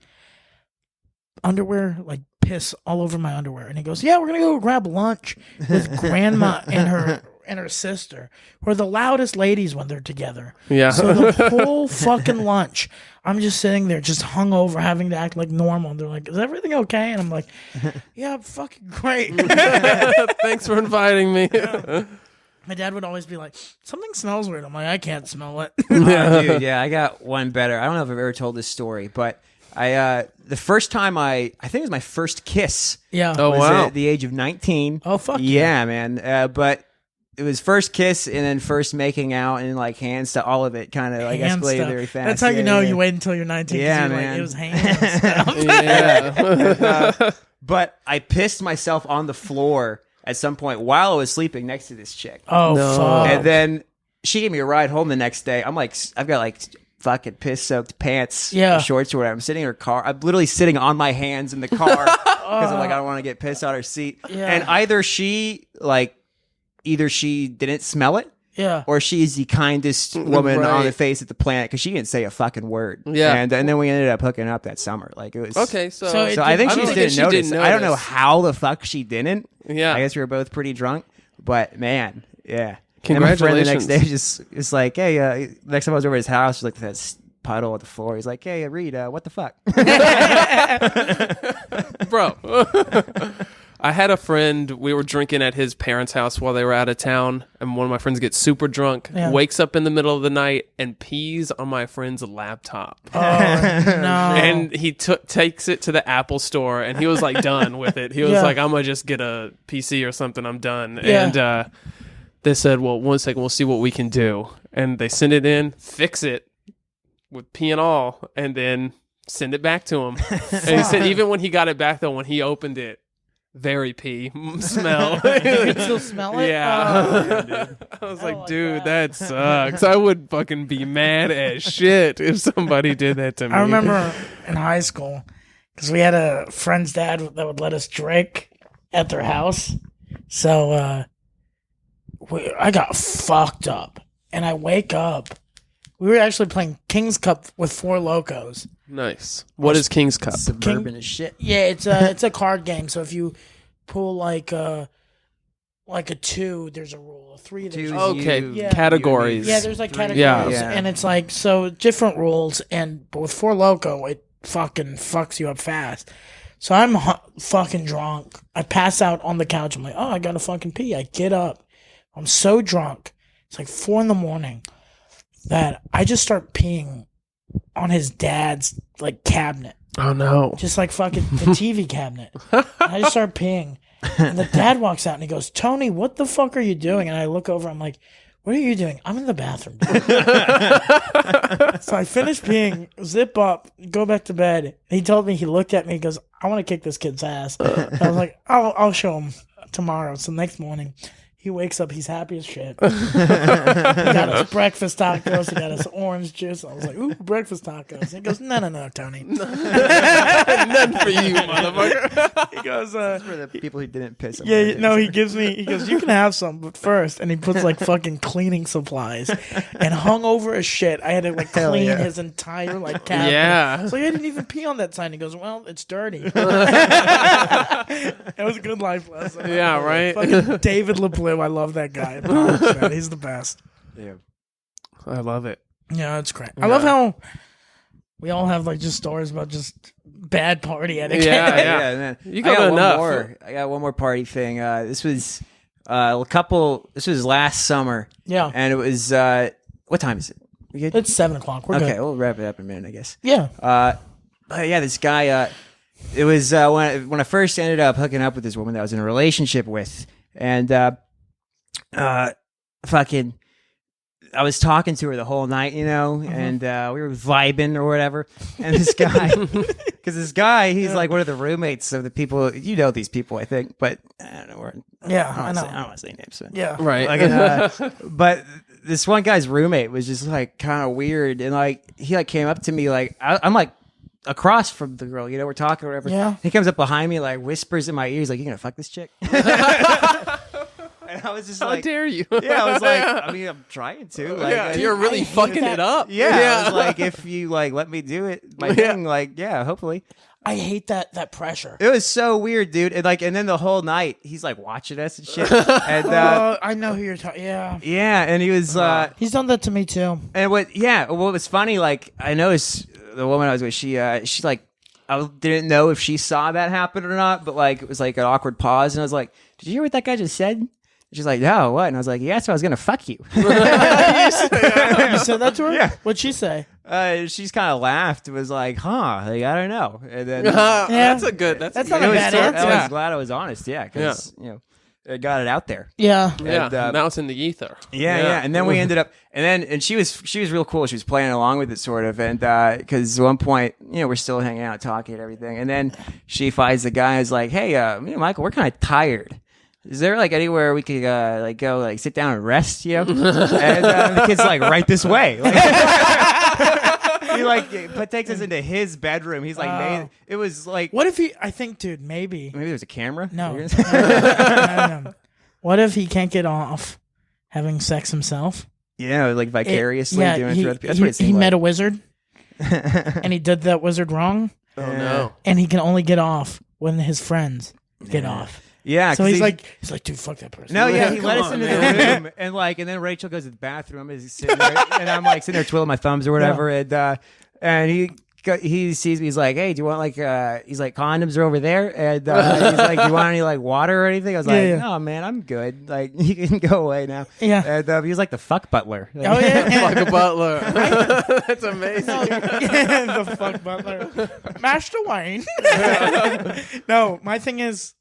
underwear, like piss all over my underwear. And he goes, yeah, we're going to go grab lunch with grandma and her sister, who are the loudest ladies when they're together. Yeah. So the whole fucking lunch, I'm just sitting there just hungover, having to act like normal. And they're like, is everything okay? And I'm like, yeah, fucking great. Thanks for inviting me. My dad would always be like, something smells weird. I'm like, I can't smell it. Oh, dude, yeah, I got one better. I don't know if I've ever told this story, but the first time I think it was my first kiss. Yeah. Oh, was wow. at the age of 19. Oh, fuck yeah, man. But it was first kiss and then first making out and like hands to all of it kind of like Hand escalated stuff. very fast. That's how you know yeah. you wait until you're 19. 'cause Yeah, you're man. Like, it was hand stuff. Yeah. But I pissed myself on the floor at some point while I was sleeping next to this chick. Oh, No. fuck. And then she gave me a ride home the next day. I'm like, I've got like fucking piss soaked pants, Yeah. or shorts or whatever. I'm sitting in her car. I'm literally sitting on my hands in the car because I'm like, I don't want to get pissed on her seat. Yeah. And either she didn't smell it, Yeah. or she's the kindest woman Right. on the face of the planet because she didn't say a fucking word. Yeah. And then we ended up hooking up that summer. Like it was Okay, so, So it- So I think I she don't just think didn't notice. I don't know notice. how the fuck she didn't. Yeah. I guess we were both pretty drunk, but man, yeah. And my friend the next Congratulations. day just like, hey, next time I was over at his house, like that puddle on the floor. He's like, hey, Reed, what the fuck? Bro. I had a friend, we were drinking at his parents' house while they were out of town, and one of my friends gets super drunk, Yeah. wakes up in the middle of the night, and pees on my friend's laptop. Oh, no. And he takes it to the Apple store, and he was like done with it. He was Yeah. like, I'm going to just get a PC or something, I'm done. Yeah. And they said, well, 1 second, we'll see what we can do. And they send it in, fix it with pee and all, and then send it back to him. And he said, even when he got it back, though, when he opened it, very pee smell. You can still smell it? Yeah. I was like, like dude, that. that sucks. I would fucking be mad as shit if somebody did that to me. I remember in high school, because we had a friend's dad that would let us drink at their house. So I got fucked up. And I wake up. We were actually playing King's Cup with Four Locos. Nice. What is King's Cup? Suburban as shit. Yeah, it's a card game. So if you pull like a 2, there's a rule. A 3, there's Two, Okay, Yeah. categories. Yeah, there's like Three. categories, Yeah. and it's like so different rules. But with Four Loko, it fucking fucks you up fast. So I'm fucking drunk. I pass out on the couch. I'm like, oh, I gotta fucking pee. I get up. I'm so drunk. It's like 4 a.m. that I just start peeing on his dad's like cabinet, Oh, no. just like fucking the TV cabinet. And I just start peeing. And the dad walks out and he goes, Tony, what the fuck are you doing? And I look over, I'm like, what are you doing? I'm in the bathroom. So I finish peeing, zip up, go back to bed. He told me, he looked at me, he goes, I want to kick this kid's ass. And I was like, I'll show him tomorrow. So next morning, he wakes up, he's happy as shit. He got us breakfast tacos, he got us orange juice. I was like, ooh, breakfast tacos. He goes, no, Tony. None for you, motherfucker. He goes, For the people who didn't piss. on yeah, my no, face. he goes, you can have some, but first, and he puts like fucking cleaning supplies and hung over as shit. I had to like Hell clean yeah. his entire like cabinet. Yeah. So I didn't even pee on that sign. He goes, well, it's dirty. It was a good life lesson. Yeah, right? Fucking David LeBlue, I love that guy. Man, he's the best. Yeah. I love it. Yeah, it's great. I love how we all have like just stories about just bad party etiquette. Yeah, Yeah, man. You I got got one enough. more. I got one more party thing. This was This was last summer, Yeah. and it was what time is it? We good? It's 7:00. We're Okay, good. we'll wrap it up in a minute, I guess. Yeah. But yeah, this guy. It was when I first ended up hooking up with this woman that I was in a relationship with, and fucking, I was talking to her the whole night, you know, and we were vibing or whatever. And this guy, because this guy, he's like one of the roommates of the people. You know these people, I think, but I don't know. Yeah, I I know. don't want to say names. But. Yeah. Right. Like, but this one guy's roommate was just like kind of weird, and like he like came up to me like I'm like across from the girl, you know, we're talking or whatever. Yeah. He comes up behind me, like whispers in my ears, like, "You gonna fuck this chick?" And I was just How like, dare you? "Yeah." I was like, "I mean, I'm trying to." Like, Yeah, I- you're really hate fucking that. it up. yeah. I was like, if you like let me do it, my thing, like, yeah, hopefully. I hate that pressure. It was so weird, dude. And then the whole night he's like watching us and shit. And I know who you're talking. Yeah, yeah, and he was he's done that to me too. and what was funny, like I noticed the woman I was with, she like I didn't know if she saw that happen or not, but like it was like an awkward pause, and I was like, "Did you hear what that guy just said?" She's like, "No, what?" And I was like, "Yeah, so I was gonna fuck you." You said that to her? Yeah. What'd she say? She's kind of laughed. Was like, "Huh? Like, I don't know." And then That's a good. That's not a a good bad start. answer. I was glad I was honest. Yeah, because it got it out there. Yeah. Yeah, And, now it's in the ether. Yeah. And then we ended up, and she was real cool. She was playing along with it, sort of, and because at one point, we're still hanging out, talking, and everything, and then she finds the guy who's like, "Hey, Michael, we're kind of tired. Is there like anywhere we could like go like sit down and rest?" And the kid's like, "Right this way." Like, he takes us into his bedroom. He's like, it was like, What if I think, dude, maybe. maybe there's a camera. No. No. What if he can't get off having sex himself? Yeah, like vicariously doing it through other people. That's what it he seemed met like. a wizard, and he did that wizard wrong, Oh no. and he can only get off when his friends get off. Yeah, So 'cause he's like, dude, fuck that person. no, yeah, he Come let us on, into man. the room, and then Rachel goes to the bathroom, and he's sitting there, and I'm like sitting there twiddling my thumbs or whatever, and he sees me, he's like, "Hey, do you want like he's like, condoms are over there," and he's like, "Do you want any like water or anything?" I was like, Yeah. "No, man, I'm good. Like, you can go away now." Yeah. And he was like the fuck butler. Oh yeah. Like a butler. That's amazing. The fuck butler, Master Wayne. No, my thing is,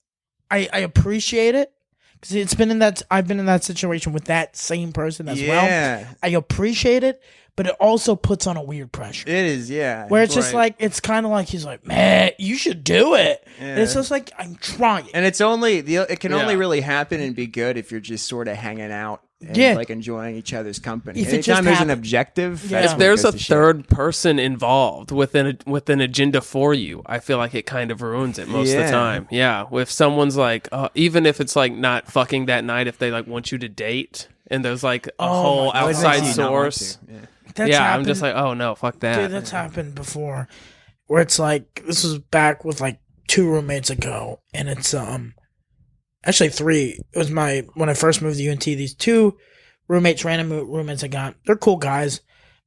I appreciate it because it's been in that. I've been in that situation with that same person as well. Yeah, I appreciate it, but it also puts on a weird pressure. it is. Yeah, Where it's just Right. like, it's kind of like, he's like, "Man, you should do it." And it's Yeah. just like, I'm trying. and it's only it can only Yeah. really happen and be good if you're just sort of hanging out and Yeah. like enjoying each other's company. If it Anytime just there's an happens. objective, Yeah. that's If when it There's goes a to shit. third person involved with an agenda for you. I feel like it kind of ruins it most of Yeah. the time. Yeah, if someone's like, even if it's like not fucking that night, if they like want you to date, and there's like a whole my God. outside Makes you not want source. to. Yeah. That's Yeah, happened. I'm just like, oh no, fuck that. Dude, that's happened before. Where it's like, this was back with like 2 roommates ago, and it's actually 3. It was when I first moved to UNT. These 2 roommates, random roommates I got. They're cool guys,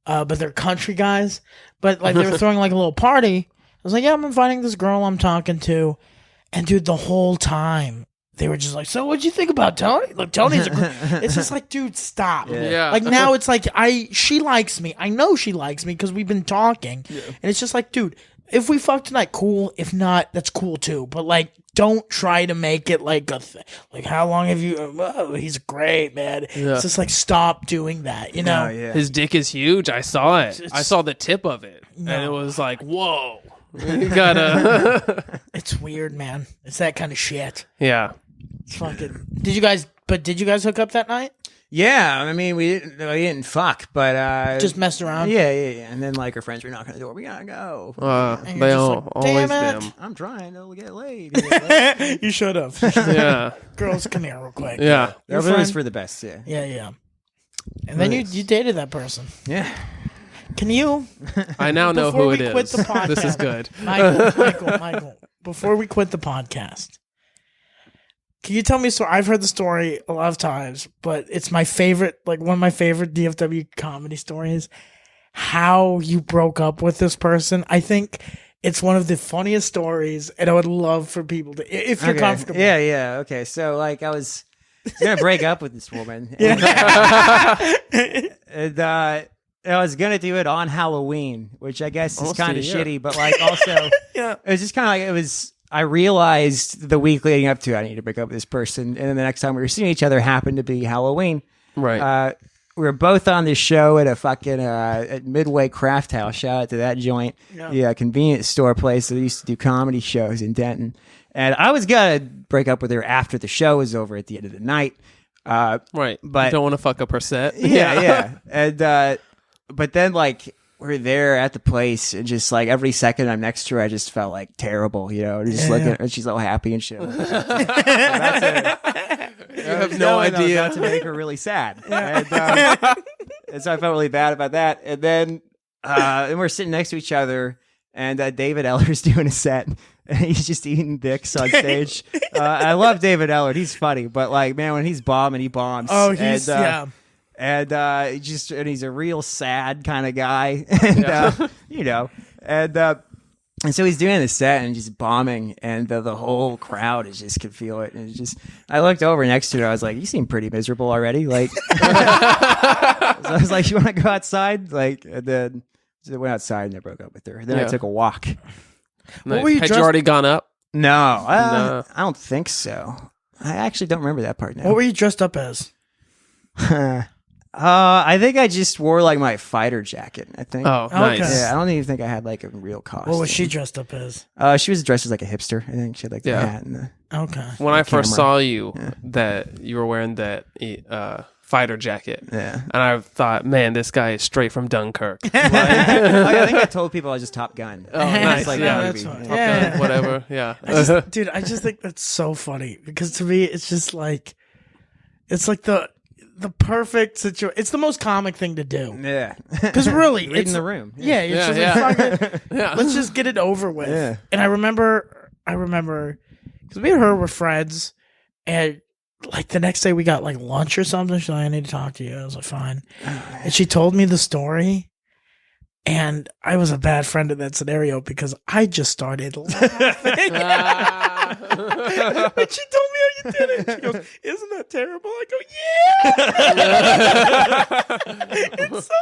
but they're country guys. But like, they were throwing like a little party. I was like, yeah, I'm inviting this girl I'm talking to, and dude, the whole time they were just like, "So what'd you think about Tony?" Like, Tony's it's just like, dude, stop. Yeah. Like, now it's like, she likes me. I know she likes me because we've been talking. And it's just like, dude, if we fuck tonight, cool. If not, that's cool too. But like, don't try to make it like like, how long have you? Oh, he's great, man. Yeah. It's just like, stop doing that. You know? Oh, yeah. His dick is huge. I saw it. It's- I saw the tip of it, and No. it was like, whoa. You gotta. It's weird, man. It's that kind of shit. Yeah. It's fucking. Did you guys hook up that night? Yeah, I mean, we didn't fuck, but Just messed around. yeah. And then like our friends were knocking on the door. We gotta go. And They you're just all like, always "Damn it." them. I'm trying to get laid. You should have. Yeah. Girls, come here real quick. Yeah. Your Everything's friend- for the best. Yeah. Yeah. And then you dated that person. Yeah. Can you, I now know Before who we it quit is. the podcast. This is good. Michael, before we quit the podcast, can you tell me a story? I've heard the story a lot of times, but it's my favorite, like one of my favorite DFW comedy stories. How you broke up with this person. I think it's one of the funniest stories, and I would love for people to, if you're Okay. comfortable. Yeah. Okay. So like I was gonna break up with this woman. And I was gonna do it on Halloween, which I guess is Oh, kind of see, yeah. shitty, but like also Yeah. it was just kind of like it was. I realized the week leading up to it, I need to break up with this person, and then the next time we were seeing each other happened to be Halloween. Right. We were both on this show at a fucking at Midway Craft House. Shout out to that joint, the convenience store place that used to do comedy shows in Denton. And I was gonna break up with her after the show was over at the end of the night. right. but- you don't want to fuck up her set. Yeah. And but then like we're there at the place, and just like every second I'm next to her, I just felt like terrible, just looking at her, and she's all happy and shit. You have no idea. Not to make her really sad. And so I felt really bad about that. And then and we're sitting next to each other, and David Eller's doing a set, and he's just eating dicks on stage. I love David Eller; he's funny, but like, man, when he's bombing, he bombs. Oh, he's and he's a real sad kind of guy, and you know, and so he's doing the set and just bombing, and the whole crowd could feel it. And it's just, I looked over next to it. I was like, "You seem pretty miserable already." Like, so I was like, "You want to go outside?" Like, and then so I went outside and I broke up with her. Then I took a walk. Nice. were you Had dressed- you already gone up? No, No. I don't think so. I actually don't remember that part now. What were you dressed up as? I think I just wore like my fighter jacket. I think. Oh, nice. Okay. Yeah, I don't even think I had like a real costume. What was she dressed up as? She was dressed as like a hipster. I think she had like the Yeah. hat and the. Okay. When I first camera. saw you, that you were wearing that fighter jacket, Yeah. and I thought, man, this guy is straight from Dunkirk. I think I told people I was just Top Gun. Oh, nice. like Yeah, that that's movie. fine. Top Yeah. Gun, whatever. Yeah. Dude, I just think that's so funny because to me, it's just like, it's like the perfect situation. It's the most comic thing to do. Yeah. Because really, Reading it's the room. Yeah, it's Yeah, just yeah. like, fuck it. Yeah. Let's just get it over with. Yeah. And I remember, because me and her were friends, and like the next day we got like lunch or something. She's like, "I need to talk to you." I was like, "Fine." And she told me the story, and I was a bad friend in that scenario because I just started laughing. And she told me how you did it. She goes, "Isn't that terrible?" I go, "Yeah." It's so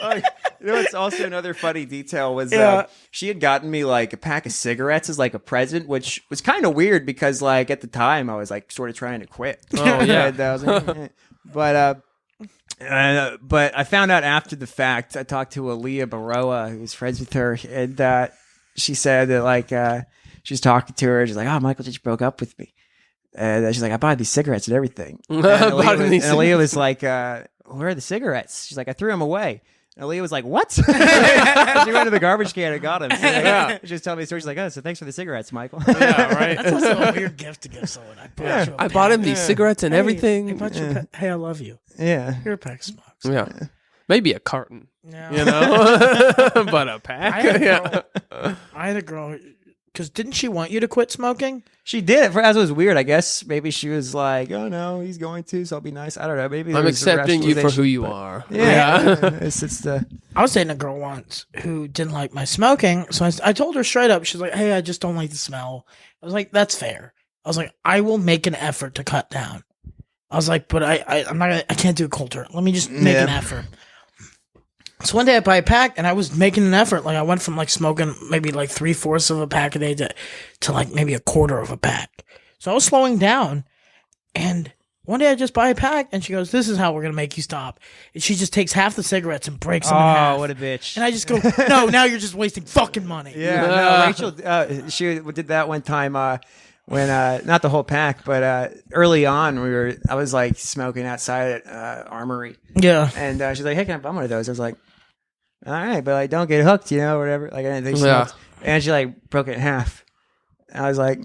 bad. You know, it's also another funny detail was Yeah. she had gotten me like a pack of cigarettes as like a present, which was kind of weird because like at the time I was like sort of trying to quit. Oh, yeah. And, I was like, but I found out after the fact. I talked to Aaliyah Baroa, who's friends with her, and she said that like she was talking to her. She's like, "Oh, Michael just broke up with me," and she's like, "I bought these cigarettes and everything." And Aaliyah was like, "Where are the cigarettes?" She's like, "I threw them away." And Aaliyah was like, "What?" She went to the garbage can and got them. She was telling me a story. She's like, "Oh, so thanks for the cigarettes, Michael." Yeah, right. That's also a weird gift to give someone. I bought him these cigarettes and Hey, everything. I bought you a hey, I love you. Yeah. You're a pack of smokes. Yeah. Maybe a carton, Yeah. you know? But a pack? I had a girl, because didn't she want you to quit smoking? She did. As it was weird, I guess. Maybe she was like, "Oh no, he's going to, so I'll be nice." I don't know. Maybe I'm there was a accepting you for who you rationalization, are. but- Yeah. it's the. I was dating a girl once who didn't like my smoking, so I told her straight up. She's like, "Hey, I just don't like the smell." I was like, "That's fair." I was like, "I will make an effort to cut down." I was like, "But I'm not. I can't do a cold turn. Let me just make an effort." So one day I buy a pack, and I was making an effort. Like I went from like smoking maybe like 3/4 of a pack a day to like maybe 1/4 of a pack. So I was slowing down, and one day I just buy a pack, and she goes, "This is how we're gonna make you stop." And she just takes half the cigarettes and breaks them in half. Oh, what a bitch! And I just go, "No, now you're just wasting fucking money." Yeah, no, Rachel, she did that one time when not the whole pack, but early on I was like smoking outside at Armory, Yeah. and she's like, "Hey, can I bum one of those?" I was like, "All right, but like don't get hooked, you know, or whatever." Like I didn't think she Yeah. smoked. And she like broke it in half. And I was like,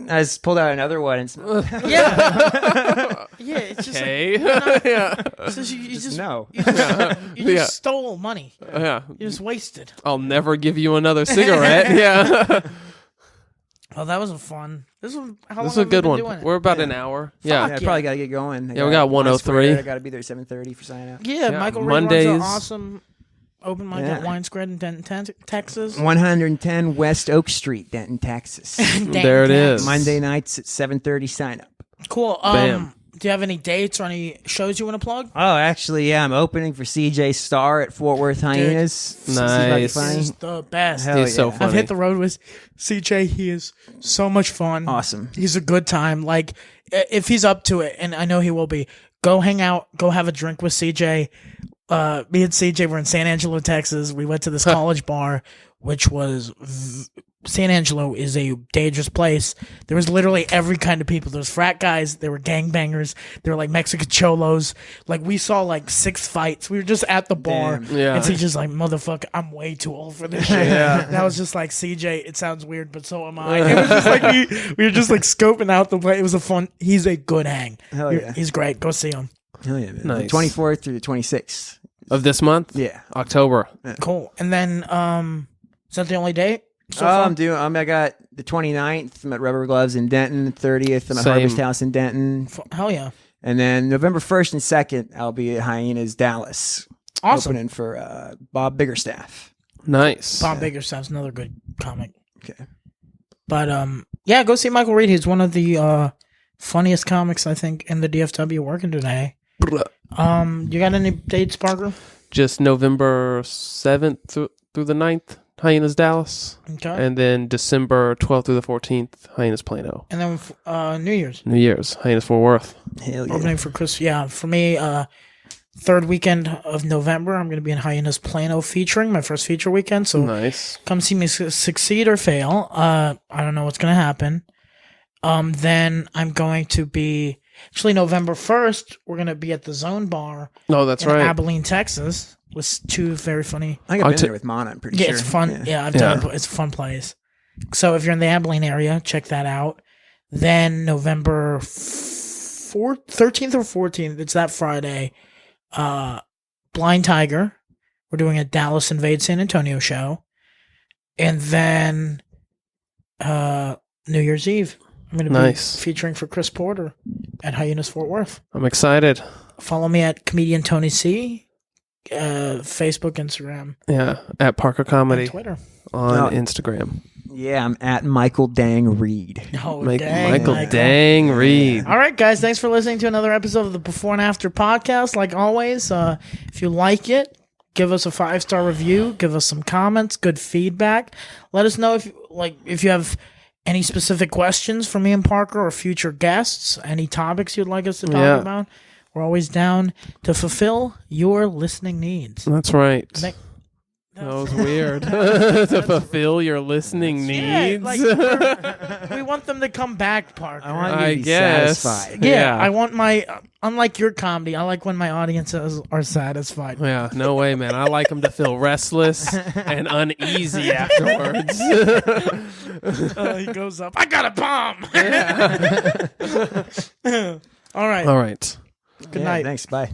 I just pulled out another one and smoked. Yeah. Yeah, it's just Okay. like, Yeah. it's just, you just, no. you just, you just Yeah. stole money. Yeah. You just wasted. I'll never give you another cigarette. Yeah. Oh, that was fun. This was how long This is a have we good been one. doing it? We're about an hour. Yeah. Yeah, I probably got to get going. Yeah, we got 103. I got to be there at 7:30 for sign out. Yeah, Yeah, Michael Ray Mondays. runs an awesome open mic at Yeah. Wine Square in Denton, Texas. 110 West Oak Street, Denton, Texas. There it is. Monday nights at 7:30 sign up. Cool. Bam. Do you have any dates or any shows you want to plug? Oh, actually, yeah, I'm opening for CJ Starr at Fort Worth Hyenas. Nice. Funny. He's the best. Hell He's so yeah. funny. I've hit the road with CJ. He is so much fun. Awesome. He's a good time. Like, if he's up to it, and I know he will be, go hang out, go have a drink with CJ. Me and CJ were in San Angelo, Texas. We went to this college bar, which was San Angelo is a dangerous place. There was literally every kind of people. There was frat guys. There were gangbangers. There were like Mexican cholos. Like we saw like 6 fights. We were just at the bar. Damn. Yeah. And CJ's like, "Motherfucker, I'm way too old for this shit." Yeah. And I was just like, "CJ, it sounds weird, but so am I." It was just like we were just like scoping out the play. It was a fun. He's a good hang. Hell yeah. He's great. Go see him. Hell yeah, man. Nice. The 24th through the 26th. Of this month? Yeah. October. Cool. And then Is that the only date? So Oh, far? I got the 29th. I'm at Rubber Gloves in Denton. 30th, I'm at Same. Harvest House in Denton. Hell yeah. And then November 1st and 2nd, I'll be at Hyenas Dallas. Awesome. Opening for Bob Biggerstaff. Nice. Bob Biggerstaff's another good comic. Okay. But yeah, go see Michael Reed. He's one of the funniest comics I think in the DFW working today. You got any dates, Parker? Just November 7th through the 9th, Hyenas Dallas. Okay. And then December 12th through the 14th, Hyenas Plano. And then New Year's. New Year's, Hyenas Fort Worth. Hell yeah. Opening for Chris. Yeah, for me, third weekend of November, I'm going to be in Hyenas Plano featuring, my first feature weekend. So Nice. come see me succeed or fail. I don't know what's going to happen. Then I'm going to be, actually November 1st, we're going to be at the Zone Bar Oh, that's in right. Abilene, Texas, with two very funny. I think I've been there with Mana, I'm pretty Yeah, sure. it's fun. Yeah, I've done it. It's a fun place. So if you're in the Abilene area, check that out. Then November 13th or 14th, it's that Friday, Blind Tiger. We're doing a Dallas Invade San Antonio show. And then New Year's Eve, I'm going to Nice. be featuring for Chris Porter at Hyenas Fort Worth. I'm excited. Follow me at Comedian Tony C, Facebook, Instagram, Yeah, at Parker Comedy and Twitter. on No. Instagram. Yeah, I'm at Michael Dang Reed. Oh, Michael dang, Dang Reed. All right, guys. Thanks for listening to another episode of the Before and After podcast. Like always, if you like it, give us a 5-star review. Give us some comments, good feedback. Let us know if you have any specific questions for me and Parker or future guests. Any topics you'd like us to talk about. We're always down to fulfill your listening needs. That's right. Thank- That was weird. To fulfill your listening Yeah, needs. like, we want them to come back, Parker. I want you to I be guess. satisfied. Yeah, I want unlike your comedy, I like when my audiences are satisfied. Yeah, no way, man. I like them to feel restless and uneasy afterwards. He goes up, I got a bomb! All right. All right. Good Yeah, night. Thanks. Bye.